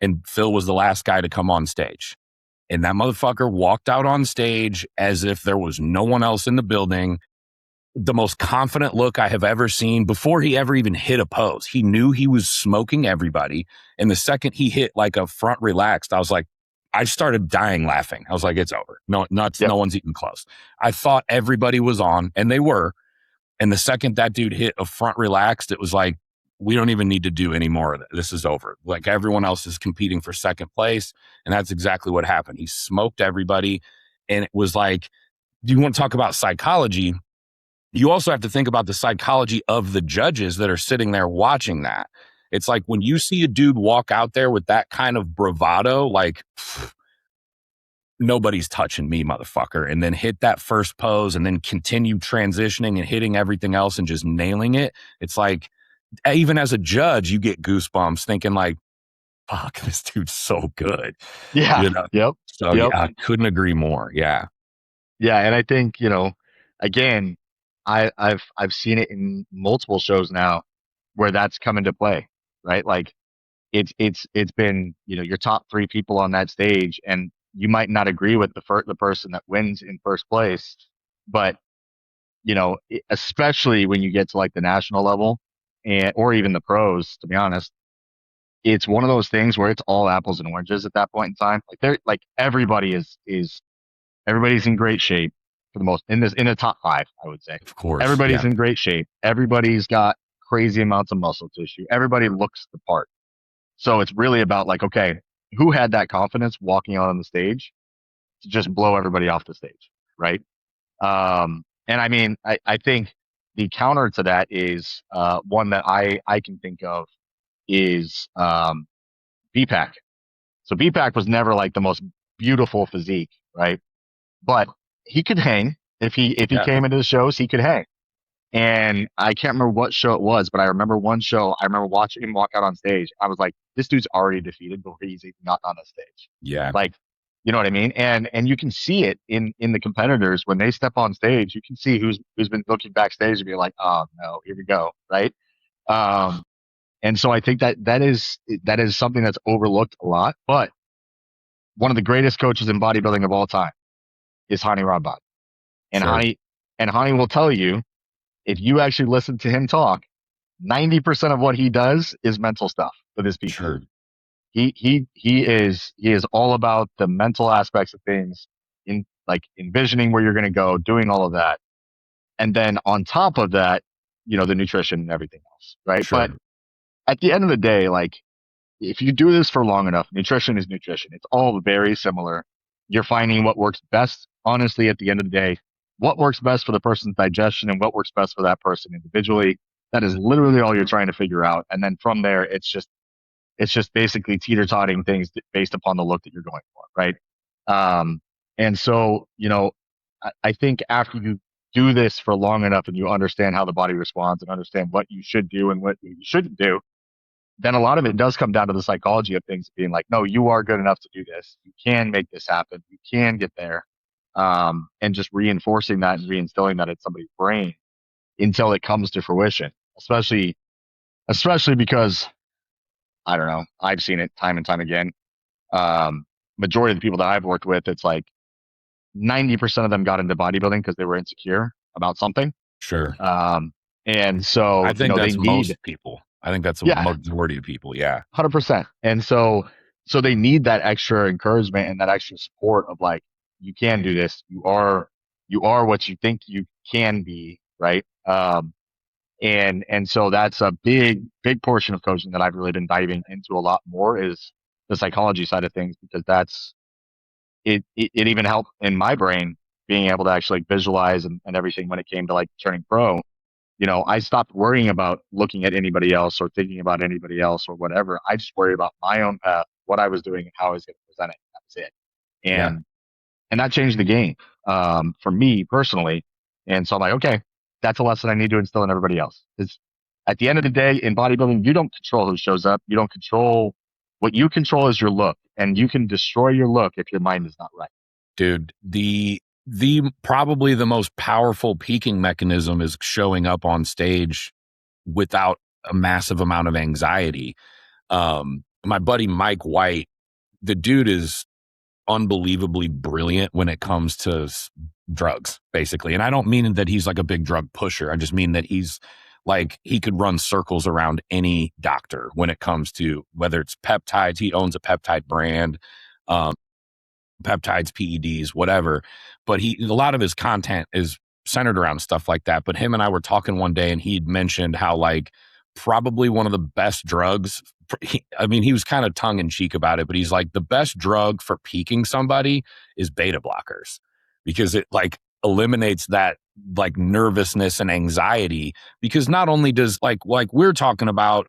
And Phil was the last guy to come on stage. And that motherfucker walked out on stage as if there was no one else in the building. The most confident look I have ever seen before he ever even hit a pose. He knew he was smoking everybody. And the second he hit like a front relaxed, I was like, I started dying laughing. I was like, it's over. No, nuts. Yep. No one's even close. I thought everybody was on, and they were. And the second that dude hit a front relaxed, it was like, we don't even need to do any more of it. This is over. Like everyone else is competing for second place. And that's exactly what happened. He smoked everybody. And it was like, do you want to talk about psychology? You also have to think about the psychology of the judges that are sitting there watching that. It's like when you see a dude walk out there with that kind of bravado, like, nobody's touching me, motherfucker, and then hit that first pose and then continue transitioning and hitting everything else and just nailing it. It's like, even as a judge, you get goosebumps thinking like, fuck, this dude's so good. Yeah. You know? Yep. So Yep. yeah, I couldn't agree more. Yeah. Yeah. And I think, again, I've seen it in multiple shows now where that's come into play, right? Like it's been, your top three people on that stage, and you might not agree with the person that wins in first place, but especially when you get to like the national level or even the pros, to be honest, it's one of those things where it's all apples and oranges at that point in time. Like everybody is everybody's in great shape for the most in the top five, I would say. Of course. Everybody's Yeah. in great shape. Everybody's got crazy amounts of muscle tissue. Everybody looks the part. So it's really about like, okay, who had that confidence walking out on the stage to just blow everybody off the stage, right? And I mean, I think the counter to that is one that I can think of is BPAC. So BPAC was never like the most beautiful physique, right? But he could hang if he Yeah. came into the shows, he could hang. And I can't remember what show it was, but I remember one show. I remember watching him walk out on stage. I was like, this dude's already defeated before he's even not on the stage. Yeah. Like, you know what I mean? And you can see it in the competitors when they step on stage. You can see who's been looking backstage and be like, oh no, here we go, right? Um, and so I think that is something that's overlooked a lot. But one of the greatest coaches in bodybuilding of all time is Hani Radbad. And Sure. Hani will tell you, if you actually listen to him talk, 90% of what he does is mental stuff with his people. Sure. He is all about the mental aspects of things, in like envisioning where you're going to go, doing all of that. And then on top of that, the nutrition and everything else, right? Sure. But at the end of the day, like if you do this for long enough, nutrition is nutrition. It's all very similar. You're finding what works best. Honestly, at the end of the day, what works best for the person's digestion and what works best for that person individually. That is literally all you're trying to figure out. And then from there, it's just basically teeter-totting things based upon the look that you're going for, right? And so, I think after you do this for long enough and you understand how the body responds and understand what you should do and what you shouldn't do, then a lot of it does come down to the psychology of things being like, no, you are good enough to do this. You can make this happen. You can get there. And just reinforcing that and reinstilling that in somebody's brain until it comes to fruition, especially because I don't know, I've seen it time and time again. Majority of the people that I've worked with, it's like 90% of them got into bodybuilding because they were insecure about something. Sure. And so, I think that's they most need, people. I think that's a Yeah. majority of people. Yeah. 100%. And so they need that extra encouragement and that extra support of like, you can do this. You are what you think you can be. Right. And so that's a big portion of coaching that I've really been diving into a lot more is the psychology side of things, because that's it even helped in my brain being able to actually like visualize and everything when it came to like turning pro. I stopped worrying about looking at anybody else or thinking about anybody else or whatever. I just worried about my own path, what I was doing and how I was going to present it. That was it. Yeah. And that changed the game, for me personally. And so I'm like, okay, that's a lesson I need to instill in everybody else. Is At the end of the day, in bodybuilding, you don't control who shows up. You don't control what you control is your look, and you can destroy your look if your mind is not right. Dude, the probably the most powerful peaking mechanism is showing up on stage without a massive amount of anxiety. My buddy Mike White, the dude is unbelievably brilliant when it comes to drugs, basically. And I don't mean that he's like a big drug pusher. I just mean that he's like, he could run circles around any doctor when it comes to whether it's peptides. He owns a peptide brand, um, peptides, PEDs, whatever. But a lot of his content is centered around stuff like that. But him and I were talking one day and he'd mentioned how like probably one of the best drugs. I mean, he was kind of tongue in cheek about it, but he's like, the best drug for peaking somebody is beta blockers because it like eliminates that like nervousness and anxiety. Because not only does like we're talking about,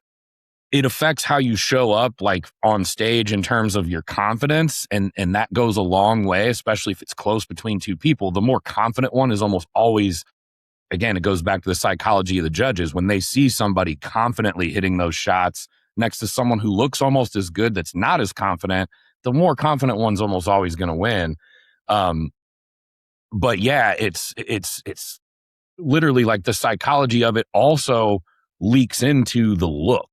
it affects how you show up like on stage in terms of your confidence. And that goes a long way, especially if it's close between two people. The more confident one is almost always, again, it goes back to the psychology of the judges. When they see somebody confidently hitting those shots next to someone who looks almost as good that's not as confident, the more confident one's almost always going to win. But yeah, it's literally like the psychology of it also leaks into the look.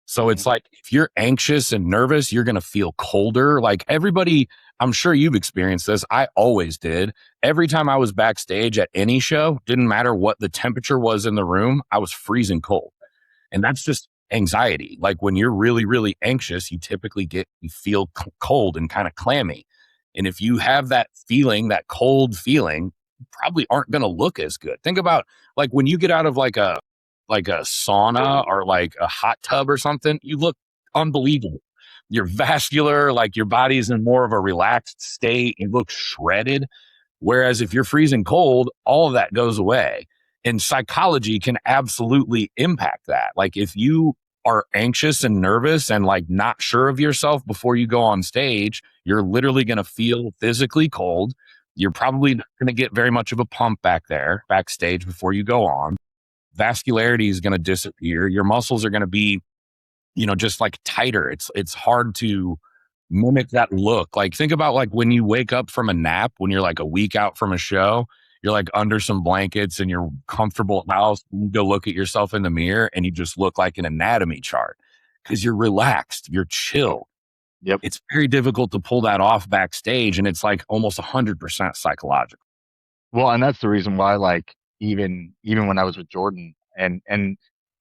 So it's like if you're anxious and nervous, you're going to feel colder. Like everybody, I'm sure you've experienced this. I always did. Every time I was backstage at any show, didn't matter what the temperature was in the room, I was freezing cold. And that's just anxiety. Like when you're really, really anxious, you typically you feel cold and kind of clammy. And if you have that feeling, that cold feeling, you probably aren't going to look as good. Think about like when you get out of like a sauna or like a hot tub or something, you look unbelievable. You're vascular, like your body's in more of a relaxed state. You look shredded. Whereas if you're freezing cold, all of that goes away. And psychology can absolutely impact that. Like if you are anxious and nervous and like not sure of yourself before you go on stage, you're literally going to feel physically cold. You're probably not going to get very much of a pump backstage before you go on. Vascularity is going to disappear. Your muscles are going to be, just like tighter. It's hard to mimic that look. Like think about like when you wake up from a nap, when you're like a week out from a show, you're like under some blankets and you're comfortable at the house. You go look at yourself in the mirror and you just look like an anatomy chart because you're relaxed, you're chill. Yep. It's very difficult to pull that off backstage. And it's like almost 100% psychological. Well, and that's the reason why, like, even when I was with Jordan, and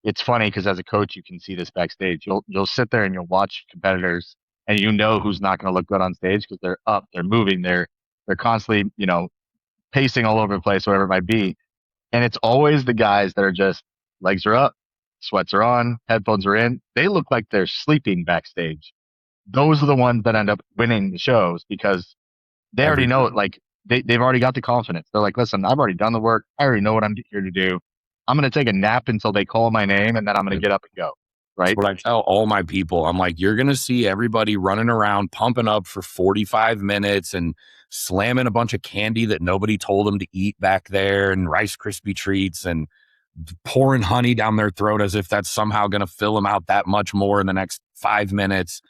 it's funny because as a coach, you can see this backstage. You'll sit there and you'll watch competitors, and you know who's not going to look good on stage because they're up, they're moving, they're constantly, pacing all over the place, whatever it might be. And it's always the guys that are just legs are up, sweats are on, headphones are in. They look like they're sleeping backstage. Those are the ones that end up winning the shows because they already know it. Like they've already got the confidence. They're like, listen, I've already done the work. I already know what I'm here to do. I'm going to take a nap until they call my name and then I'm going to get up and go. Right. That's what I tell all my people. I'm like, you're going to see everybody running around, pumping up for 45 minutes and slamming a bunch of candy that nobody told them to eat back there and Rice Krispie treats and pouring honey down their throat as if that's somehow going to fill them out that much more in the next 5 minutes.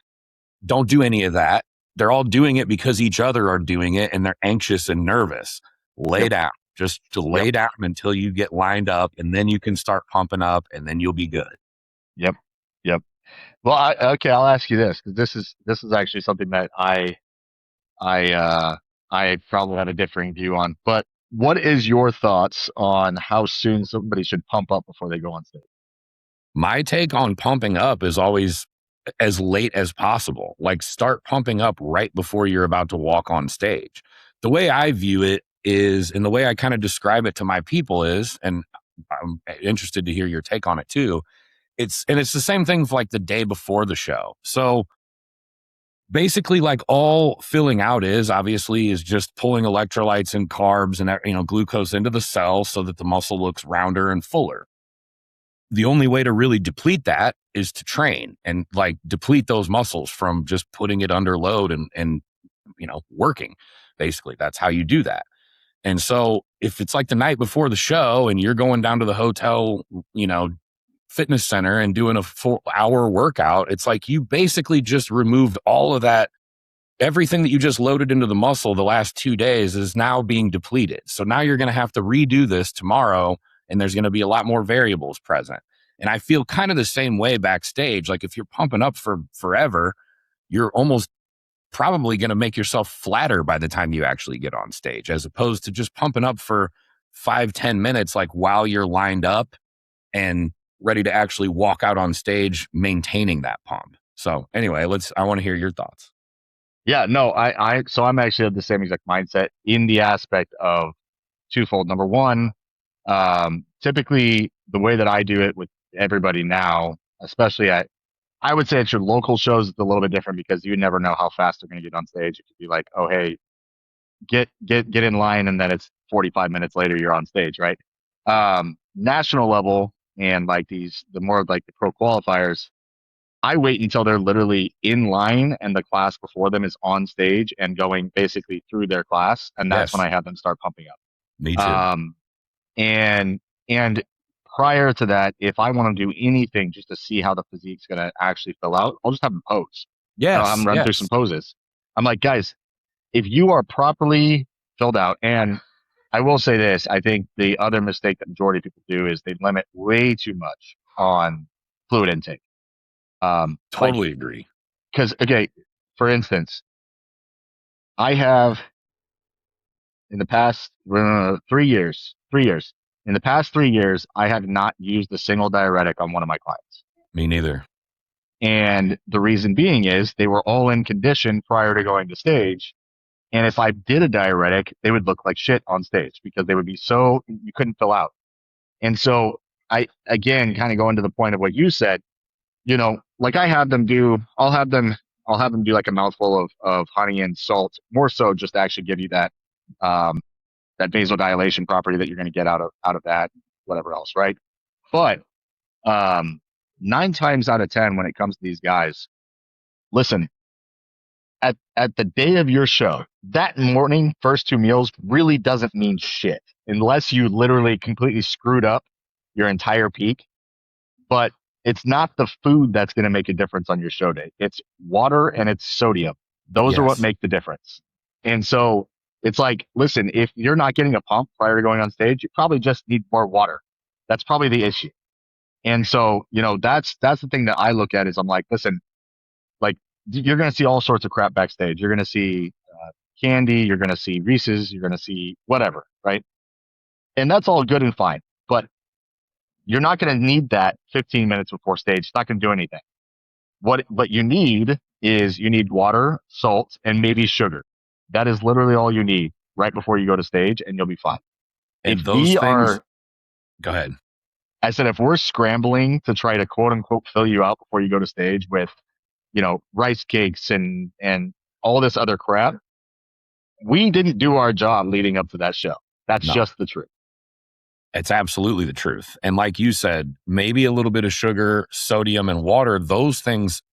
Don't do any of that. They're all doing it because each other are doing it and they're anxious and nervous. Lay down, just to lay down until you get lined up and then you can start pumping up and then you'll be good. Yep. Well, I'll ask you this because this is actually something that I probably had a differing view on. But what is your thoughts on how soon somebody should pump up before they go on stage? My take on pumping up is always as late as possible. Like start pumping up right before you're about to walk on stage. The way I view it is, and the way I kind of describe it to my people is, and I'm interested to hear your take on it too. It's the same thing for like the day before the show. So basically like all filling out is just pulling electrolytes and carbs and glucose into the cell so that the muscle looks rounder and fuller. The only way to really deplete that is to train and like deplete those muscles from just putting it under load and working. Basically, that's how you do that. And so if it's like the night before the show and you're going down to the hotel, fitness center and doing a 4-hour workout, it's like you basically just removed all of that. Everything that you just loaded into the muscle the last 2 days is now being depleted. So now you're going to have to redo this tomorrow, and there's going to be a lot more variables present. And I feel kind of the same way backstage. Like if you're pumping up for forever, you're almost probably going to make yourself flatter by the time you actually get on stage, as opposed to just pumping up for 5-10 minutes, like while you're lined up and ready to actually walk out on stage, maintaining that pump. So anyway, I want to hear your thoughts. Yeah, no, so I'm actually of the same exact mindset in the aspect of twofold. Number one, typically the way that I do it with everybody now, especially I would say at your local shows, it's a little bit different because you never know how fast they're going to get on stage. It could be like, oh, hey, get in line, and then it's 45 minutes later you're on stage, right? National level and like the more like the pro qualifiers, I wait until they're literally in line and the class before them is on stage and going basically through their class, and that's when Yes, I have them start pumping up. me too. Um, and and prior to that, if I want to do anything just to see how the physique's going to actually fill out, I'll just have them pose. I'll have Yes, them run through some yes. poses. I'm like, guys, if you are properly filled out, and I will say this, I think the other mistake that majority of people do is they limit way too much on fluid intake. Like, Totally agree. because, okay, for instance, I have in the past 3 years, in the past 3 years, I have not used a single diuretic on one of my clients. Me neither. And the reason being is they were all in condition prior to going to stage. And if I did a diuretic, they would look like shit on stage because they would be so, you couldn't fill out. And so again, kind of going to the point of what you said, like I'll have them do like a mouthful of honey and salt, more so just to actually give you um, that vasodilation property that you're going to get out of that, whatever else, right? But, um, 9 times out of 10, when it comes to these guys, listen, at the day of your show, that morning, first 2 meals really doesn't mean shit unless you literally completely screwed up your entire peak. But it's not the food that's going to make a difference on your show day. It's water and it's sodium. Those are what Yes. make the difference. And so it's like, listen, if you're not getting a pump prior to going on stage, you probably just need more water. That's probably the issue. And so, that's the thing that I look at is I'm like, listen, like you're going to see all sorts of crap backstage. You're going to see candy. You're going to see Reese's. You're going to see whatever, right? And that's all good and fine. But you're not going to need that 15 minutes before stage. It's not going to do anything. What you need is you need water, salt, and maybe sugar. That is literally all you need right before you go to stage, and you'll be fine. And If those we things, are, go ahead. I said, if we're scrambling to try to quote unquote fill you out before you go to stage with, rice cakes and all this other crap, we didn't do our job leading up to that show. That's No. just the truth. It's absolutely the truth. And like you said, maybe a little bit of sugar, sodium, and water, those things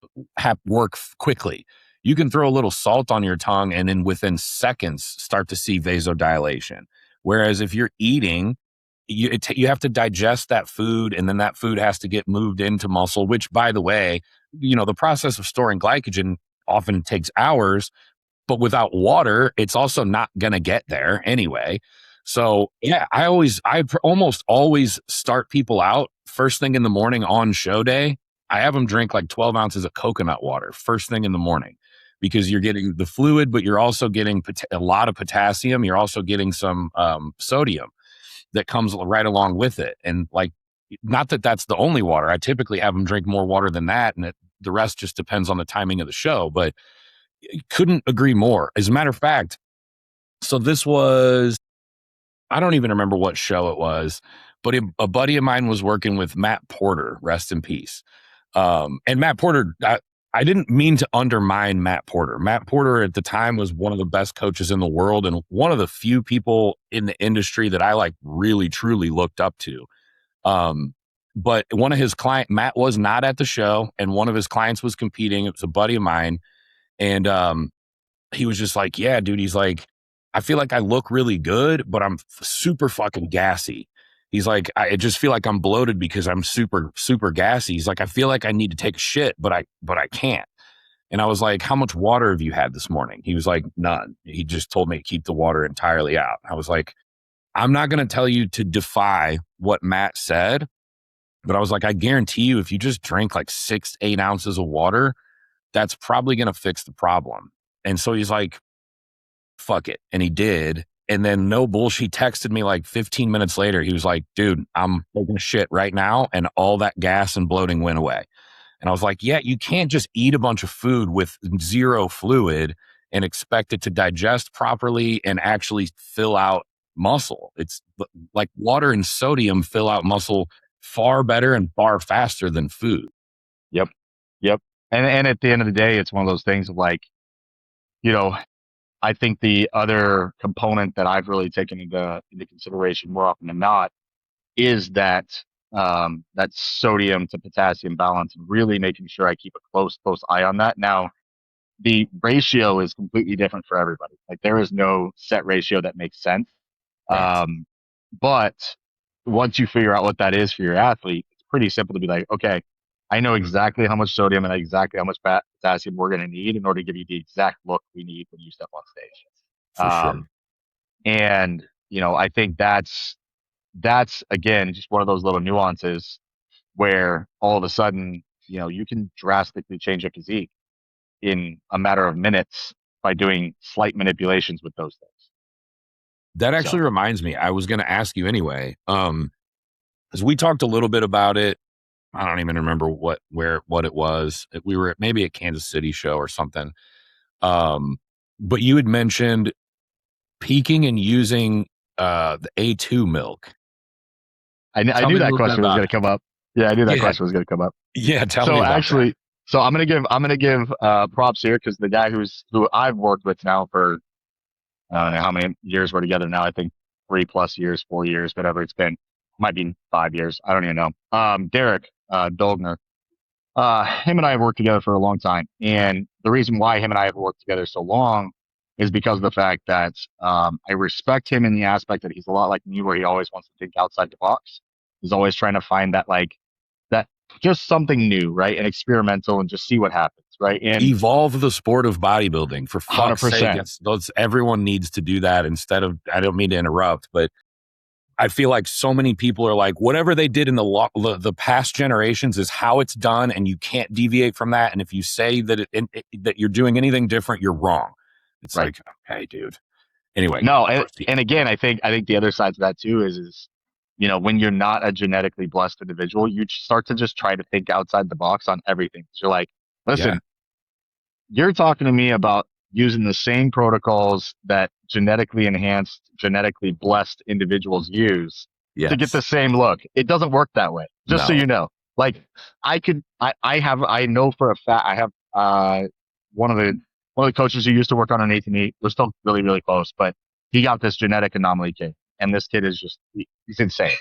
work quickly. You can throw a little salt on your tongue and then within seconds start to see vasodilation. Whereas if you're eating, you have to digest that food, and then that food has to get moved into muscle, which, by the way, the process of storing glycogen often takes hours, but without water, it's also not going to get there anyway. So yeah, I almost always start people out first thing in the morning on show day. I have them drink like 12 ounces of coconut water first thing in the morning because you're getting the fluid, but you're also getting a lot of potassium. You're also getting some sodium that comes right along with it. And like, not that that's the only water. I typically have them drink more water than that. And the rest just depends on the timing of the show, but couldn't agree more. As a matter of fact, so this was, I don't even remember what show it was, but a buddy of mine was working with Matt Porter, rest in peace. And Matt Porter, I didn't mean to undermine Matt Porter. Matt Porter at the time was one of the best coaches in the world and one of the few people in the industry that I like really truly looked up to. But one of his Matt was not at the show, and one of his clients was competing. It was a buddy of mine. And he was just like, yeah, dude, he's like, I feel like I look really good, but I'm super fucking gassy. He's like, I just feel like I'm bloated because I'm super, super gassy. He's like, I feel like I need to take a shit, but I can't. And I was like, how much water have you had this morning? He was like, none. He just told me to keep the water entirely out. I was like, I'm not going to tell you to defy what Matt said, but I was like, I guarantee you, if you just drink like 6, 8 ounces of water, that's probably going to fix the problem. And so he's like, fuck it. And he did. And then no bullshit, he texted me like 15 minutes later. He was like, dude, I'm taking a shit right now. And all that gas and bloating went away. And I was like, yeah, you can't just eat a bunch of food with zero fluid and expect it to digest properly and actually fill out muscle. It's like water and sodium fill out muscle far better and far faster than food. Yep. Yep. And at the end of the day, it's one of those things of like, you know, I think the other component that I've really taken into consideration more often than not is that that sodium to potassium balance, really making sure I keep a close eye on that. Now, the ratio is completely different for everybody. Like there is no set ratio that makes sense. Right. But once you figure out what that is for your athlete, it's pretty simple to be like, okay, I know exactly how much sodium and exactly how much potassium we're going to need in order to give you the exact look we need when you step on stage. For sure. And I think that's again just one of those little nuances where all of a sudden, you can drastically change your physique in a matter of minutes by doing slight manipulations with those things. That So actually reminds me, I was going to ask you anyway. Because we talked a little bit about it. I don't even remember what it was. We were maybe a Kansas City show or something. But you had mentioned peaking and using the A2 milk. I Tell knew me a that little bit question was about going it. to come up. Yeah, I knew that Yeah. question was going to come up. Yeah. Tell me So about that. actually, I'm gonna give props here because the guy who I've worked with now for I don't know how many years we're together now. I think 3+ years, 4 years, whatever it's been. Might be 5 years. I don't even know. Derek Dolgner. Him and I have worked together for a long time, and the reason why him and I have worked together so long is because of the fact that I respect him in the aspect that he's a lot like me, where he always wants to think outside the box. He's always trying to find that just something new, right, and experimental, and just see what happens, right? And Evolve the sport of bodybuilding, for fuck's sake. 100%. Everyone needs to do that instead of, I don't mean to interrupt, but I feel like so many people are like, whatever they did in the past generations is how it's done, and you can't deviate from that. And if you say that that you're doing anything different, you're wrong. It's Right. like, okay, dude. Anyway, No, and again, I think the other side to that too is when you're not a genetically blessed individual, you start to just try to think outside the box on everything. So you're like, yeah, listen, you're talking to me about using the same protocols that genetically enhanced, genetically blessed individuals use to get the yes, same look. It doesn't work that way. Just so no, you know. Like I know for a fact I have one of the coaches who used to work on an 18 we're still really, really close, but he got this genetic anomaly kid. And this kid is just he's insane.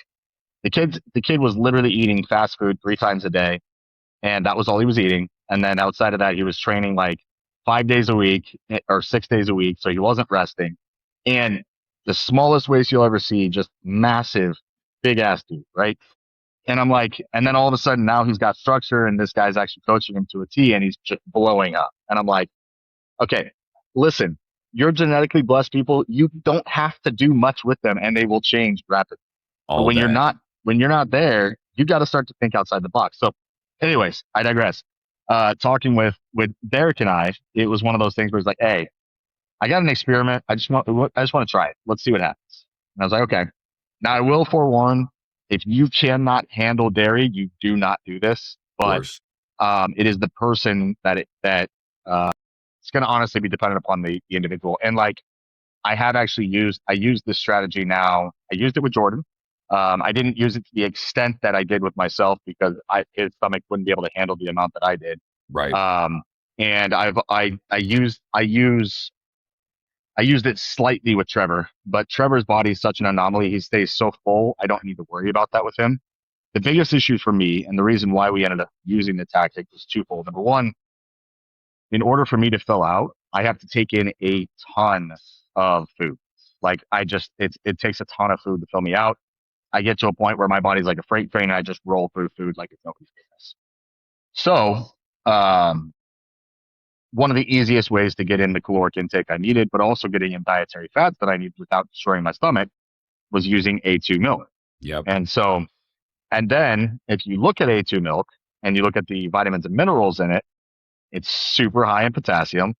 The kid was literally eating fast food 3 times a day, and that was all he was eating. And then outside of that, he was training like 5 days a week or 6 days a week. So he wasn't resting. And the smallest waist you'll ever see, just massive, big ass dude, right? And I'm like, and then all of a sudden now he's got structure and this guy's actually coaching him to a T and he's just blowing up. And I'm like, okay, listen, you're genetically blessed people. You don't have to do much with them and they will change rapidly. But all day. when you're not there, you got to start to think outside the box. So anyways, I digress. Talking with Derek and I, it was one of those things where it's like, hey, I got an experiment. I just want to try it. Let's see what happens. And I was like, okay. Now I will forewarn, if you cannot handle dairy, you do not do this. Of But course. it is the person that it's going to honestly be dependent upon the individual. And like I used this strategy now. I used it with Jordan. I didn't use it to the extent that I did with myself because his stomach wouldn't be able to handle the amount that I did. Right. And I used it slightly with Trevor, but Trevor's body is such an anomaly. He stays so full. I don't need to worry about that with him. The biggest issue for me and the reason why we ended up using the tactic was twofold. Number one, in order for me to fill out, I have to take in a ton of food. Like it takes a ton of food to fill me out. I get to a point where my body's like a freight train and I just roll through food like it's nobody's business. So, um, one of the easiest ways to get in the caloric intake I needed, but also getting in dietary fats that I needed without destroying my stomach was using A2 milk. Yep. And so, and then if you look at A2 milk and you look at the vitamins and minerals in it, it's super high in potassium.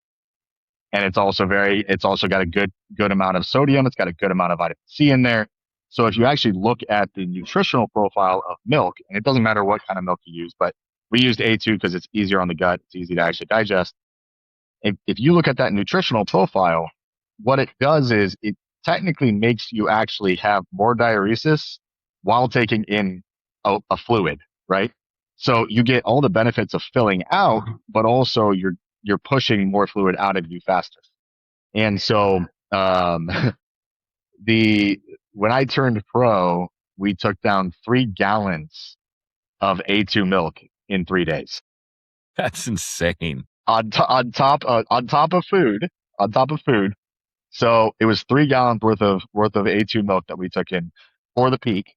And it's also got a good amount of sodium. It's got a good amount of vitamin C in there. So if you actually look at the nutritional profile of milk, and it doesn't matter what kind of milk you use, but we used A2 because it's easier on the gut. It's easy to actually digest. If you look at that nutritional profile, what it does is it technically makes you actually have more diuresis while taking in a fluid, right? So you get all the benefits of filling out, but also you're pushing more fluid out of you faster. And so um, when I turned pro, we took down 3 gallons of A2 milk in 3 days. That's insane. On top of food, on top of food. So it was 3 gallons worth of A2 milk that we took in for the peak,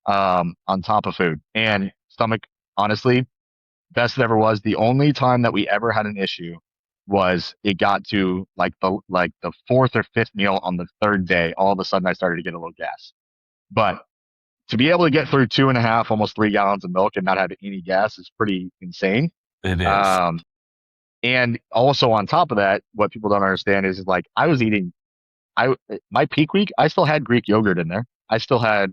on top of food. And stomach, honestly, best it ever was. The only time that we ever had an issue was it got to like the fourth or fifth meal on the third day. All of a sudden I started to get a little gas. But to be able to get through 2.5, almost 3 gallons of milk and not have any gas is pretty insane. It is. And also on top of that, what people don't understand is like I was eating, my peak week, I still had Greek yogurt in there. I still had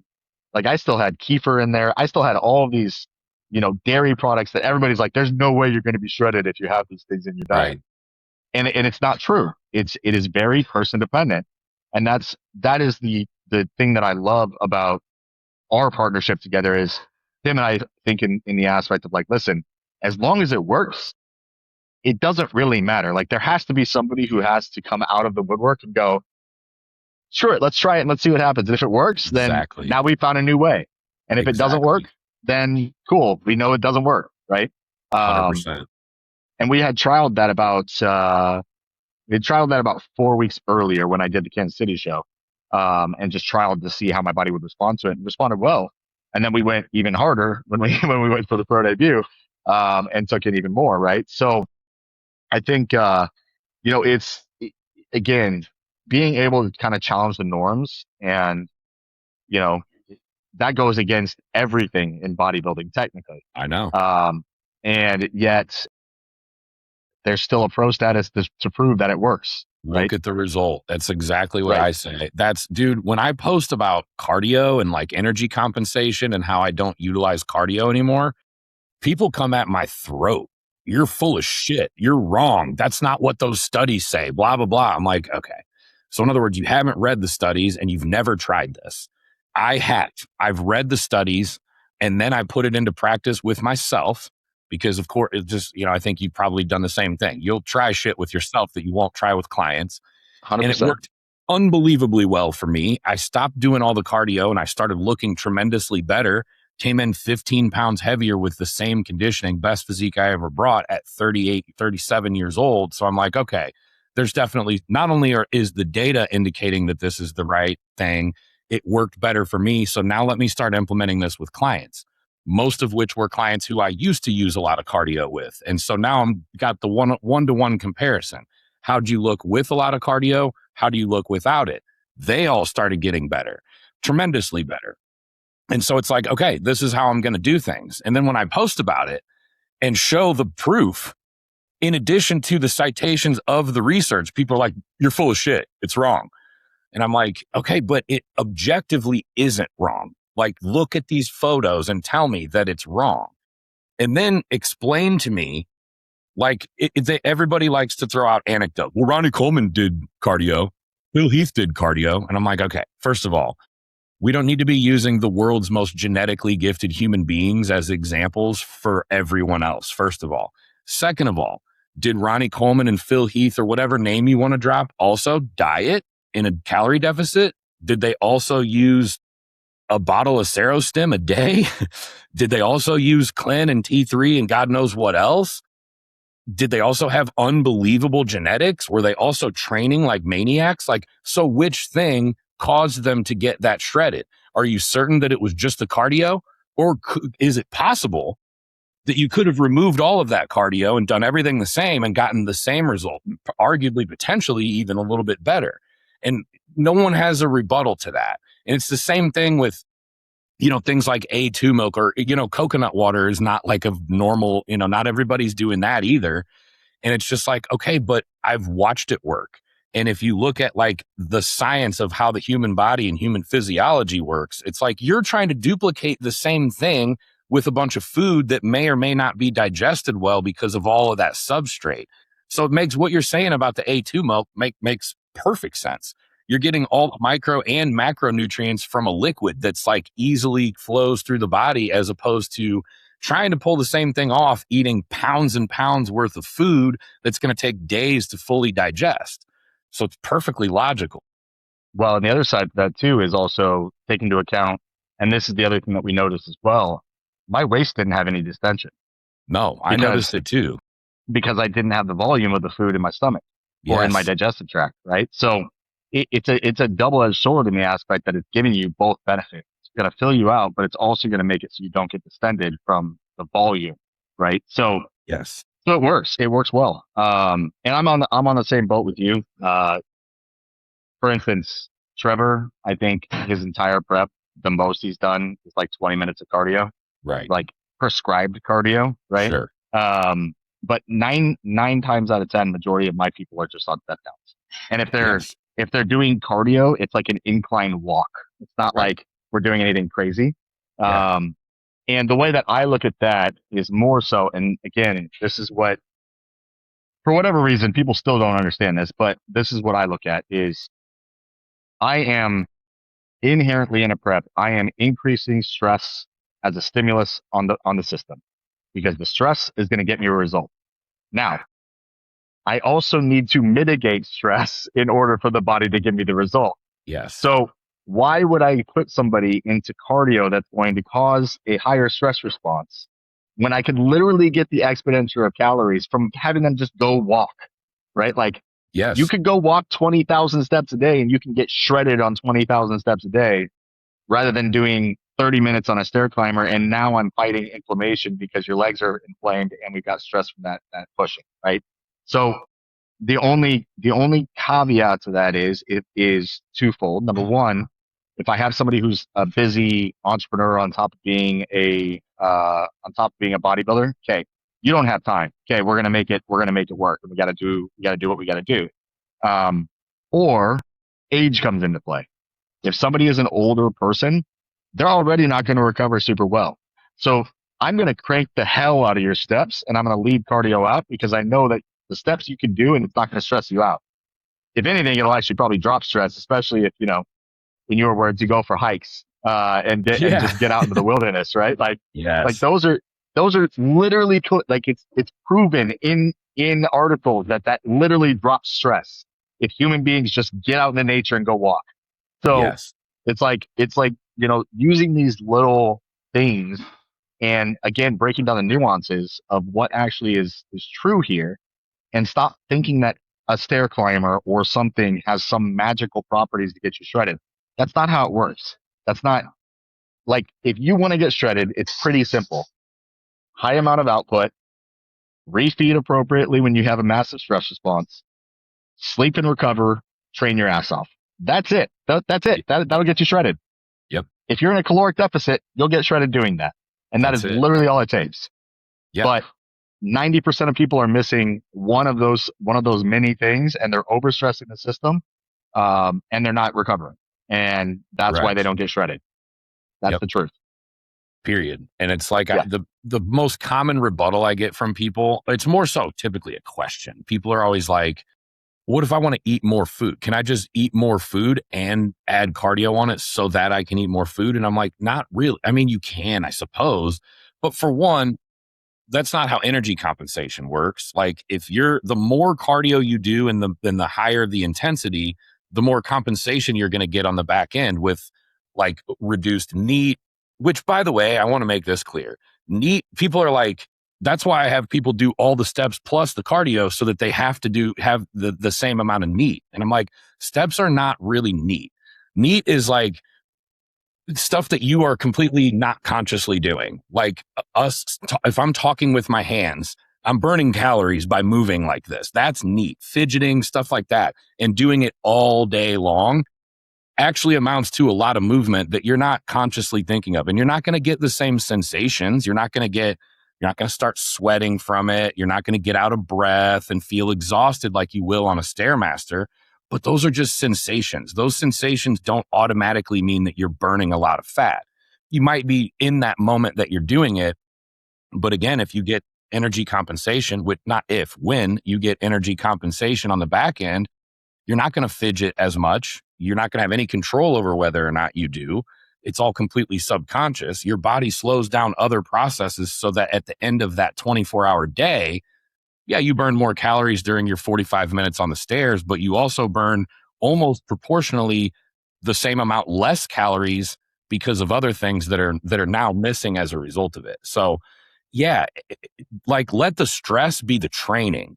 kefir in there. I still had all of these, dairy products that everybody's like, there's no way you're going to be shredded if you have these things in your diet. Right. And it's not true. It is very person dependent. And that is the thing that I love about our partnership together is Tim and I think in the aspect of like, listen, as long as it works, it doesn't really matter. Like there has to be somebody who has to come out of the woodwork and go, sure, let's try it and let's see what happens. And if it works, then now we found a new way. And if it doesn't work, then cool. We know it doesn't work. Right. 100%. And we had trialed that about 4 weeks earlier when I did the Kansas City show. And just trialed to see how my body would respond to it and responded well. And then we went even harder when we went for the pro debut, and took it even more. Right. So I think, it's again, being able to kind of challenge the norms and, that goes against everything in bodybuilding technically. I know. And yet there's still a pro status to prove that it works. Right? Look at the result. That's exactly what I say. Dude, when I post about cardio and like energy compensation and how I don't utilize cardio anymore, people come at my throat. You're full of shit. You're wrong. That's not what those studies say, blah, blah, blah. I'm like, okay. So in other words, you haven't read the studies and you've never tried this. I have. I've read the studies and then I put it into practice with myself because of course it's just, I think you've probably done the same thing. You'll try shit with yourself that you won't try with clients. 100%. And it worked unbelievably well for me. I stopped doing all the cardio and I started looking tremendously better. Came in 15 pounds heavier with the same conditioning, best physique I ever brought at 38, 37 years old. So I'm like, okay, there's definitely, not only is the data indicating that this is the right thing, it worked better for me. So now let me start implementing this with clients, most of which were clients who I used to use a lot of cardio with. And so now I'm got the one-to-one comparison. How'd you look with a lot of cardio? How do you look without it? They all started getting better, tremendously better. And so it's like, okay, this is how I'm going to do things. And then when I post about it and show the proof, in addition to the citations of the research, people are like, you're full of shit. It's wrong. And I'm like, okay, but it objectively isn't wrong. Like, look at these photos and tell me that it's wrong. And then explain to me, like, everybody likes to throw out anecdote. Well, Ronnie Coleman did cardio. Phil Heath did cardio. And I'm like, okay, first of all, we don't need to be using the world's most genetically gifted human beings as examples for everyone else, first of all. Second of all, did Ronnie Coleman and Phil Heath or whatever name you want to drop also diet in a calorie deficit? Did they also use a bottle of Serostim a day? Did they also use Clen and T3 and God knows what else? Did they also have unbelievable genetics? Were they also training like maniacs? Like, so which thing caused them to get that shredded? Are you certain that it was just the cardio? Or is it possible that you could have removed all of that cardio and done everything the same and gotten the same result, arguably, potentially even a little bit better? And no one has a rebuttal to that. And it's the same thing with, things like A2 milk or, coconut water is not like a normal, not everybody's doing that either. And it's just like, okay, but I've watched it work. And if you look at like the science of how the human body and human physiology works, it's like you're trying to duplicate the same thing with a bunch of food that may or may not be digested well because of all of that substrate. So it makes what you're saying about the A2 milk makes perfect sense. You're getting all the micro and macronutrients from a liquid that's like easily flows through the body, as opposed to trying to pull the same thing off, eating pounds and pounds worth of food that's going to take days to fully digest. So it's perfectly logical. Well, and the other side of that too is also take into account, and this is the other thing that we noticed as well. My waist didn't have any distension. No, I noticed it too. Because I didn't have the volume of the food in my stomach or in my digestive tract, right? So it's a double-edged sword in the aspect that it's giving you both benefits. It's going to fill you out, but it's also going to make it so you don't get distended from the volume, right? So yes, so it works. It works well. And I'm on the same boat with you. For instance, Trevor, I think his entire prep, the most he's done is like 20 minutes of cardio, right? Like prescribed cardio, right? Sure. But nine times out of 10, majority of my people are just on step downs. And if they're doing cardio, it's like an incline walk. It's not like we're doing anything crazy. Yeah. And the way that I look at that is more so, and again, this is what, for whatever reason, people still don't understand this, but this is what I look at is I am inherently in a prep. I am increasing stress as a stimulus on the system because the stress is going to get me a result. Now, I also need to mitigate stress in order for the body to give me the result. Yes. So why would I put somebody into cardio that's going to cause a higher stress response when I could literally get the exponential of calories from having them just go walk, right? Like, yes, you could go walk 20,000 steps a day and you can get shredded on 20,000 steps a day rather than doing 30 minutes on a stair climber. And now I'm fighting inflammation because your legs are inflamed and we've got stress from that pushing, right? So the only caveat to that is it is twofold. Number one, if I have somebody who's a busy entrepreneur on top of being a bodybuilder, okay, you don't have time. Okay, we're gonna make it work. We gotta do what we gotta do. Or age comes into play. If somebody is an older person, they're already not going to recover super well. So I'm going to crank the hell out of your steps and I'm going to leave cardio out because I know that the steps you can do and it's not going to stress you out. If anything, it'll actually probably drop stress, especially if, in your words, you go for hikes, and just get out into the wilderness, right? Like, like those are literally like it's proven in articles that literally drops stress if human beings just get out in the nature and go walk. So it's like, using these little things and again, breaking down the nuances of what actually is true here and stop thinking that a stair climber or something has some magical properties to get you shredded. That's not how it works. That's not like, if you want to get shredded, it's pretty simple. High amount of output, refeed appropriately when you have a massive stress response, sleep and recover, train your ass off. That's it. That's it. That'll get you shredded. Yep. If you're in a caloric deficit, you'll get shredded doing that. And that's literally all it takes. Yep. But 90% of people are missing one of those many things and they're overstressing the system. And they're not recovering. And that's why they don't get shredded. That's the truth. Period. And it's like the most common rebuttal I get from people, it's more so typically a question. People are always like, what if I want to eat more food? Can I just eat more food and add cardio on it so that I can eat more food? And I'm like, not really. I mean, you can, I suppose. But for one, that's not how energy compensation works. Like the more cardio you do and the higher the intensity, the more compensation you're going to get on the back end with like reduced NEAT, which by the way, I want to make this clear. NEAT, people are like, that's why I have people do all the steps plus the cardio so that they have the same amount of NEAT. And I'm like, steps are not really NEAT. NEAT is like stuff that you are completely not consciously doing. Like if I'm talking with my hands, I'm burning calories by moving like this. That's neat. Fidgeting, stuff like that, and doing it all day long actually amounts to a lot of movement that you're not consciously thinking of. And you're not going to get the same sensations. You're not going to start sweating from it. You're not going to get out of breath and feel exhausted like you will on a Stairmaster. But those are just sensations. Those sensations don't automatically mean that you're burning a lot of fat. You might be in that moment that you're doing it. But again, if you get energy compensation, when you get energy compensation on the back end, you're not going to fidget as much. You're not going to have any control over whether or not you do. It's all completely subconscious. Your body slows down other processes so that at the end of that 24-hour day, yeah, you burn more calories during your 45 minutes on the stairs, but you also burn almost proportionally the same amount less calories because of other things that are now missing as a result of it. So, yeah, like let the stress be the training,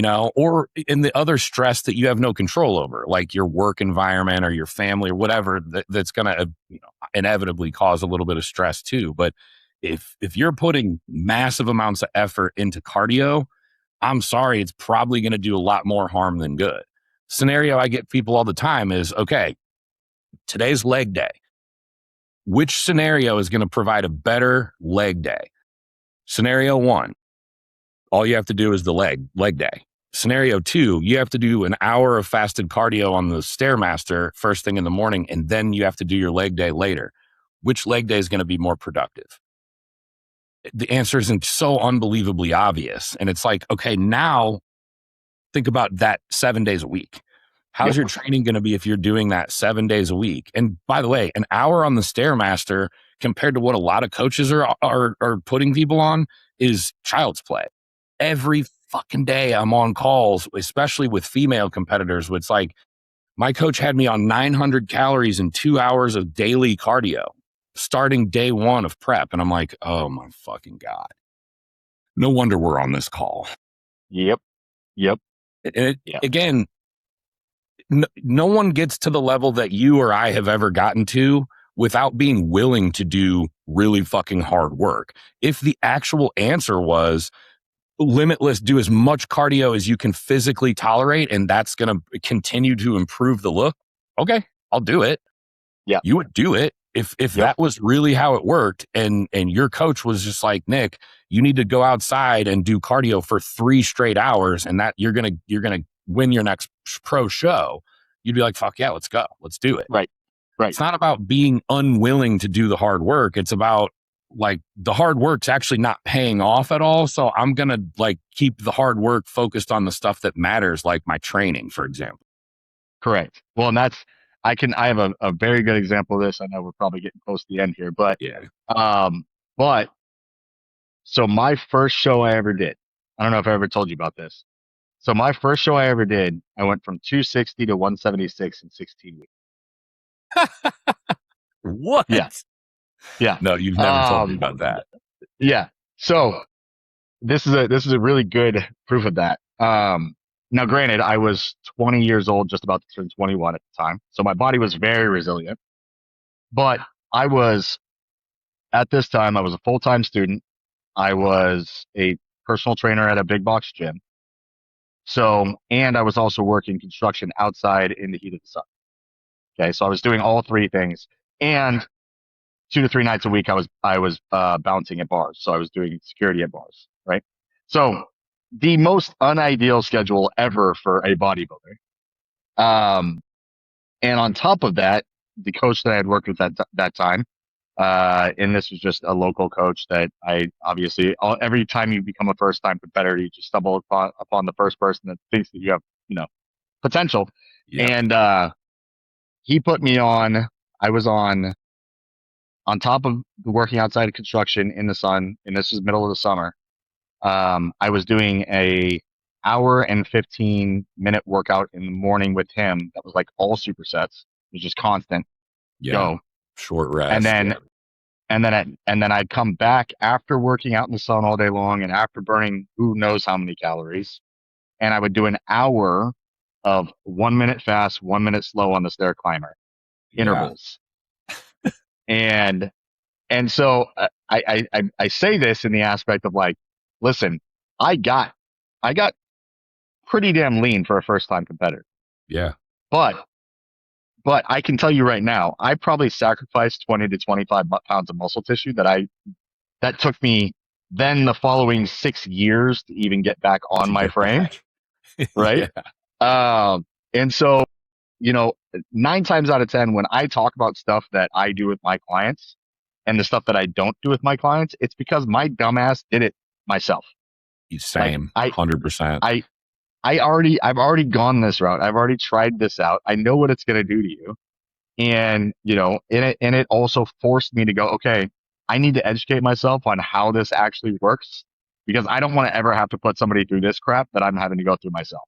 or in the other stress that you have no control over, like your work environment or your family or whatever that's going to inevitably cause a little bit of stress too. But if you're putting massive amounts of effort into cardio, I'm sorry, it's probably going to do a lot more harm than good. Scenario I get people all the time is, okay, today's leg day. Which scenario is going to provide a better leg day? Scenario 1, all you have to do is the leg day. Scenario 2, you have to do an hour of fasted cardio on the Stairmaster first thing in the morning, and then you have to do your leg day later. Which leg day is going to be more productive? The answer isn't so unbelievably obvious. And it's like, okay, now think about that 7 days a week. How's your training going to be if you're doing that 7 days a week? And by the way, an hour on the Stairmaster compared to what a lot of coaches are putting people on is child's play. Every fucking day I'm on calls, especially with female competitors. It's like my coach had me on 900 calories and 2 hours of daily cardio starting day 1 of prep. And I'm like, oh my fucking God. No wonder we're on this call. Yep. And again, no one gets to the level that you or I have ever gotten to without being willing to do really fucking hard work. If the actual answer was limitless, do as much cardio as you can physically tolerate, and that's going to continue to improve the look, okay, I'll do it. Yeah. You would do it if that was really how it worked, and your coach was just like, Nick, you need to go outside and do cardio for 3 straight hours, and that you're gonna win your next pro show. You'd be like, fuck yeah, let's go, let's do it. Right. It's not about being unwilling to do the hard work. It's about like the hard work's actually not paying off at all. So I'm gonna like keep the hard work focused on the stuff that matters, like my training, for example. Correct. Well, and I have a very good example of this. I know we're probably getting close to the end here, but but so my first show I ever did, I don't know if I ever told you about this. So my first show I ever did, I went from 260 to 176 in 16 weeks. What? Yeah. No, you've never told me about that. Yeah. So this is a really good proof of that. Now, granted, I was 20 years old, just about to turn 21 at the time. So my body was very resilient, but at this time, I was a full-time student. I was a personal trainer at a big box gym. So, and I was also working construction outside in the heat of the sun. Okay. So I was doing all 3 things, and 2 to 3 nights a week, I was bouncing at bars. So I was doing security at bars. Right. So the most unideal schedule ever for a bodybuilder. And on top of that, the coach that I had worked with at that time, and this was just a local coach that I obviously, every time you become a first time competitor, you just stumble upon the first person that thinks that you have, potential. Yep. And, he put me on, I was on top of working outside of construction in the sun, and this was middle of the summer. I was doing a hour and 15-minute workout in the morning with him. That was like all supersets. It was just constant. Yeah. Go. Short rest. And then I'd come back after working out in the sun all day long and after burning who knows how many calories. And I would do an hour of 1 minute fast, 1 minute slow on the stair climber intervals. And so I say this in the aspect of like, listen, I got I got pretty damn lean for a first time competitor, Yeah. but I can tell you right now, I probably sacrificed 20 to 25 pounds of muscle tissue that took me then the following 6 years to even get back on To my get frame, back. right? Yeah. And so, you know, 9 times out of 10, when I talk about stuff that I do with my clients and the stuff that I don't do with my clients, it's because my dumbass did it myself. Like Same. 100%. I've already gone this route. I've already tried this out. I know what it's going to do to you. And, and it also forced me to go, okay, I need to educate myself on how this actually works because I don't want to ever have to put somebody through this crap that I'm having to go through myself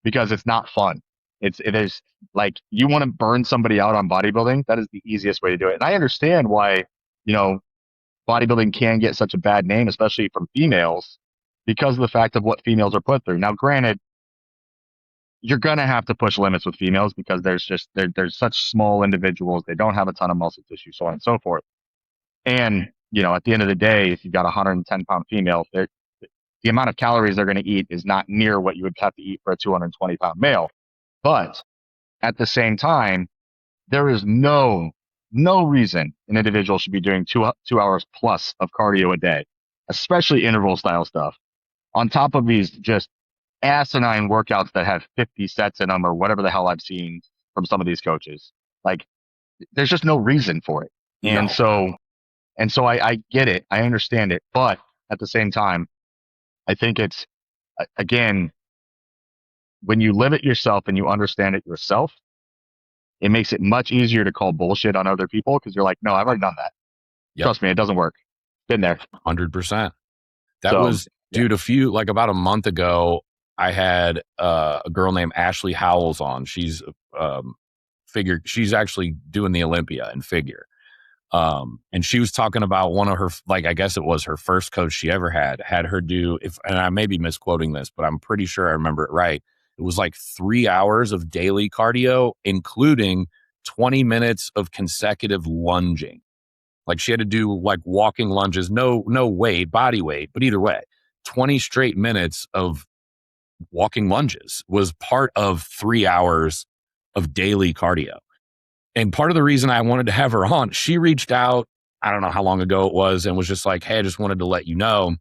because it's not fun. It is like you want to burn somebody out on bodybuilding. That is the easiest way to do it. And I understand why, you know, bodybuilding can get such a bad name, especially from females because of the fact of what females are put through. Now, granted, you're going to have to push limits with females because there's such small individuals. They don't have a ton of muscle tissue, so on and so forth. And, at the end of the day, if you've got a 110-pound female, the amount of calories they're going to eat is not near what you would have to eat for a 220-pound male. But at the same time, there is no reason an individual should be doing 2 hours plus of cardio a day, especially interval style stuff. On top of these just asinine workouts that have 50 sets in them or whatever the hell I've seen from some of these coaches. Like, there's just no reason for it. And No. so I get it. I understand it. But at the same time, I think it's, again, when you live it yourself and you understand it yourself, it makes it much easier to call bullshit on other people because you're like, no, I've already done that. Yep. Trust me, it doesn't work. Been there. 100%. That So, was, dude, about a month ago, I had a girl named Ashley Howells on. She's she's actually doing the Olympia in figure. And she was talking about one of her, like, I guess it was her first coach she ever had her do, and I may be misquoting this, but I'm pretty sure I remember it right. It was like 3 hours of daily cardio, including 20 minutes of consecutive lunging. Like she had to do like walking lunges, no weight, body weight, but either way, 20 straight minutes of walking lunges was part of 3 hours of daily cardio. And part of the reason I wanted to have her on, she reached out, I don't know how long ago it was, and was just like, hey, I just wanted to let you know,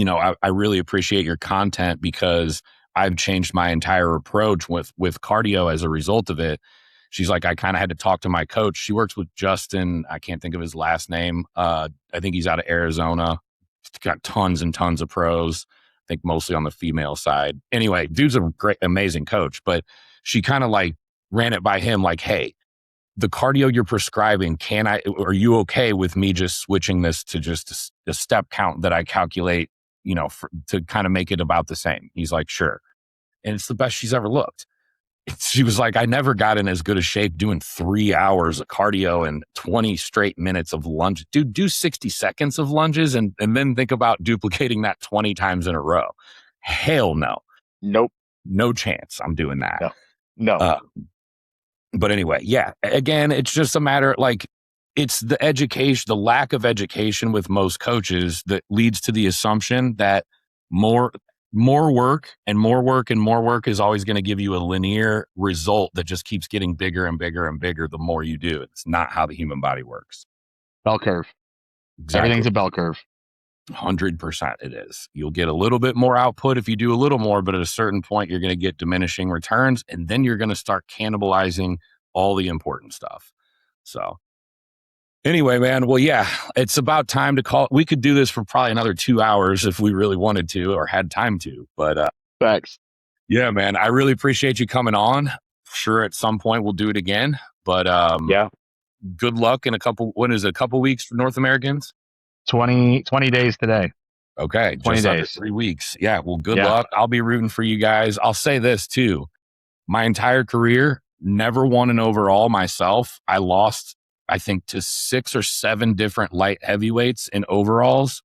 I really appreciate your content because I've changed my entire approach with cardio as a result of it. She's like, I kind of had to talk to my coach. She works with Justin. I can't think of his last name. I think he's out of Arizona. He's got tons and tons of pros. I think mostly on the female side. Anyway, dude's a great, amazing coach, but she kind of like ran it by him like, hey, the cardio you're prescribing, are you okay with me just switching this to just a step count that I calculate, to kind of make it about the same? He's like, sure. And it's the best she's ever looked. She was like, I never got in as good a shape doing 3 hours of cardio and 20 straight minutes of lunge. Dude, do 60 seconds of lunges and then think about duplicating that 20 times in a row. Hell no. nope. No chance I'm doing that. No. But anyway, yeah, again, it's just a matter like it's the education, the lack of education with most coaches that leads to the assumption that more work and more work and more work is always going to give you a linear result that just keeps getting bigger and bigger and bigger the more you do. It's not how the human body works. Bell curve. Exactly. Everything's a bell curve. 100% it is. You'll get a little bit more output if you do a little more, but at a certain point, you're going to get diminishing returns, and then you're going to start cannibalizing all the important stuff. So anyway, man, well, yeah, it's about time to call. We could do this for probably another 2 hours if we really wanted to or had time to, but Thanks. yeah, man, I really appreciate you coming on. Sure, at some point we'll do it again, but Yeah. good luck in a couple weeks for North Americans? 20 days today. Okay, 20 just under days. 3 weeks. Yeah, well, good luck. I'll be rooting for you guys. I'll say this too. My entire career, never won an overall myself. I lost, I think, to 6 or 7 different light heavyweights in overalls.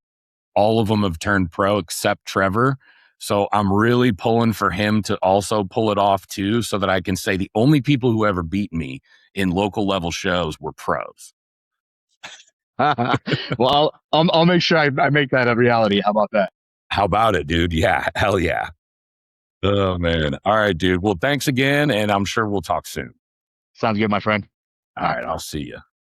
All of them have turned pro except Trevor. So I'm really pulling for him to also pull it off too, so that I can say the only people who ever beat me in local level shows were pros. Well, I'll make sure I make that a reality. How about that? How about it, dude? Yeah, hell yeah. Oh man. All right, dude. Well, thanks again, and I'm sure we'll talk soon. Sounds good, my friend. All right, I'll see you.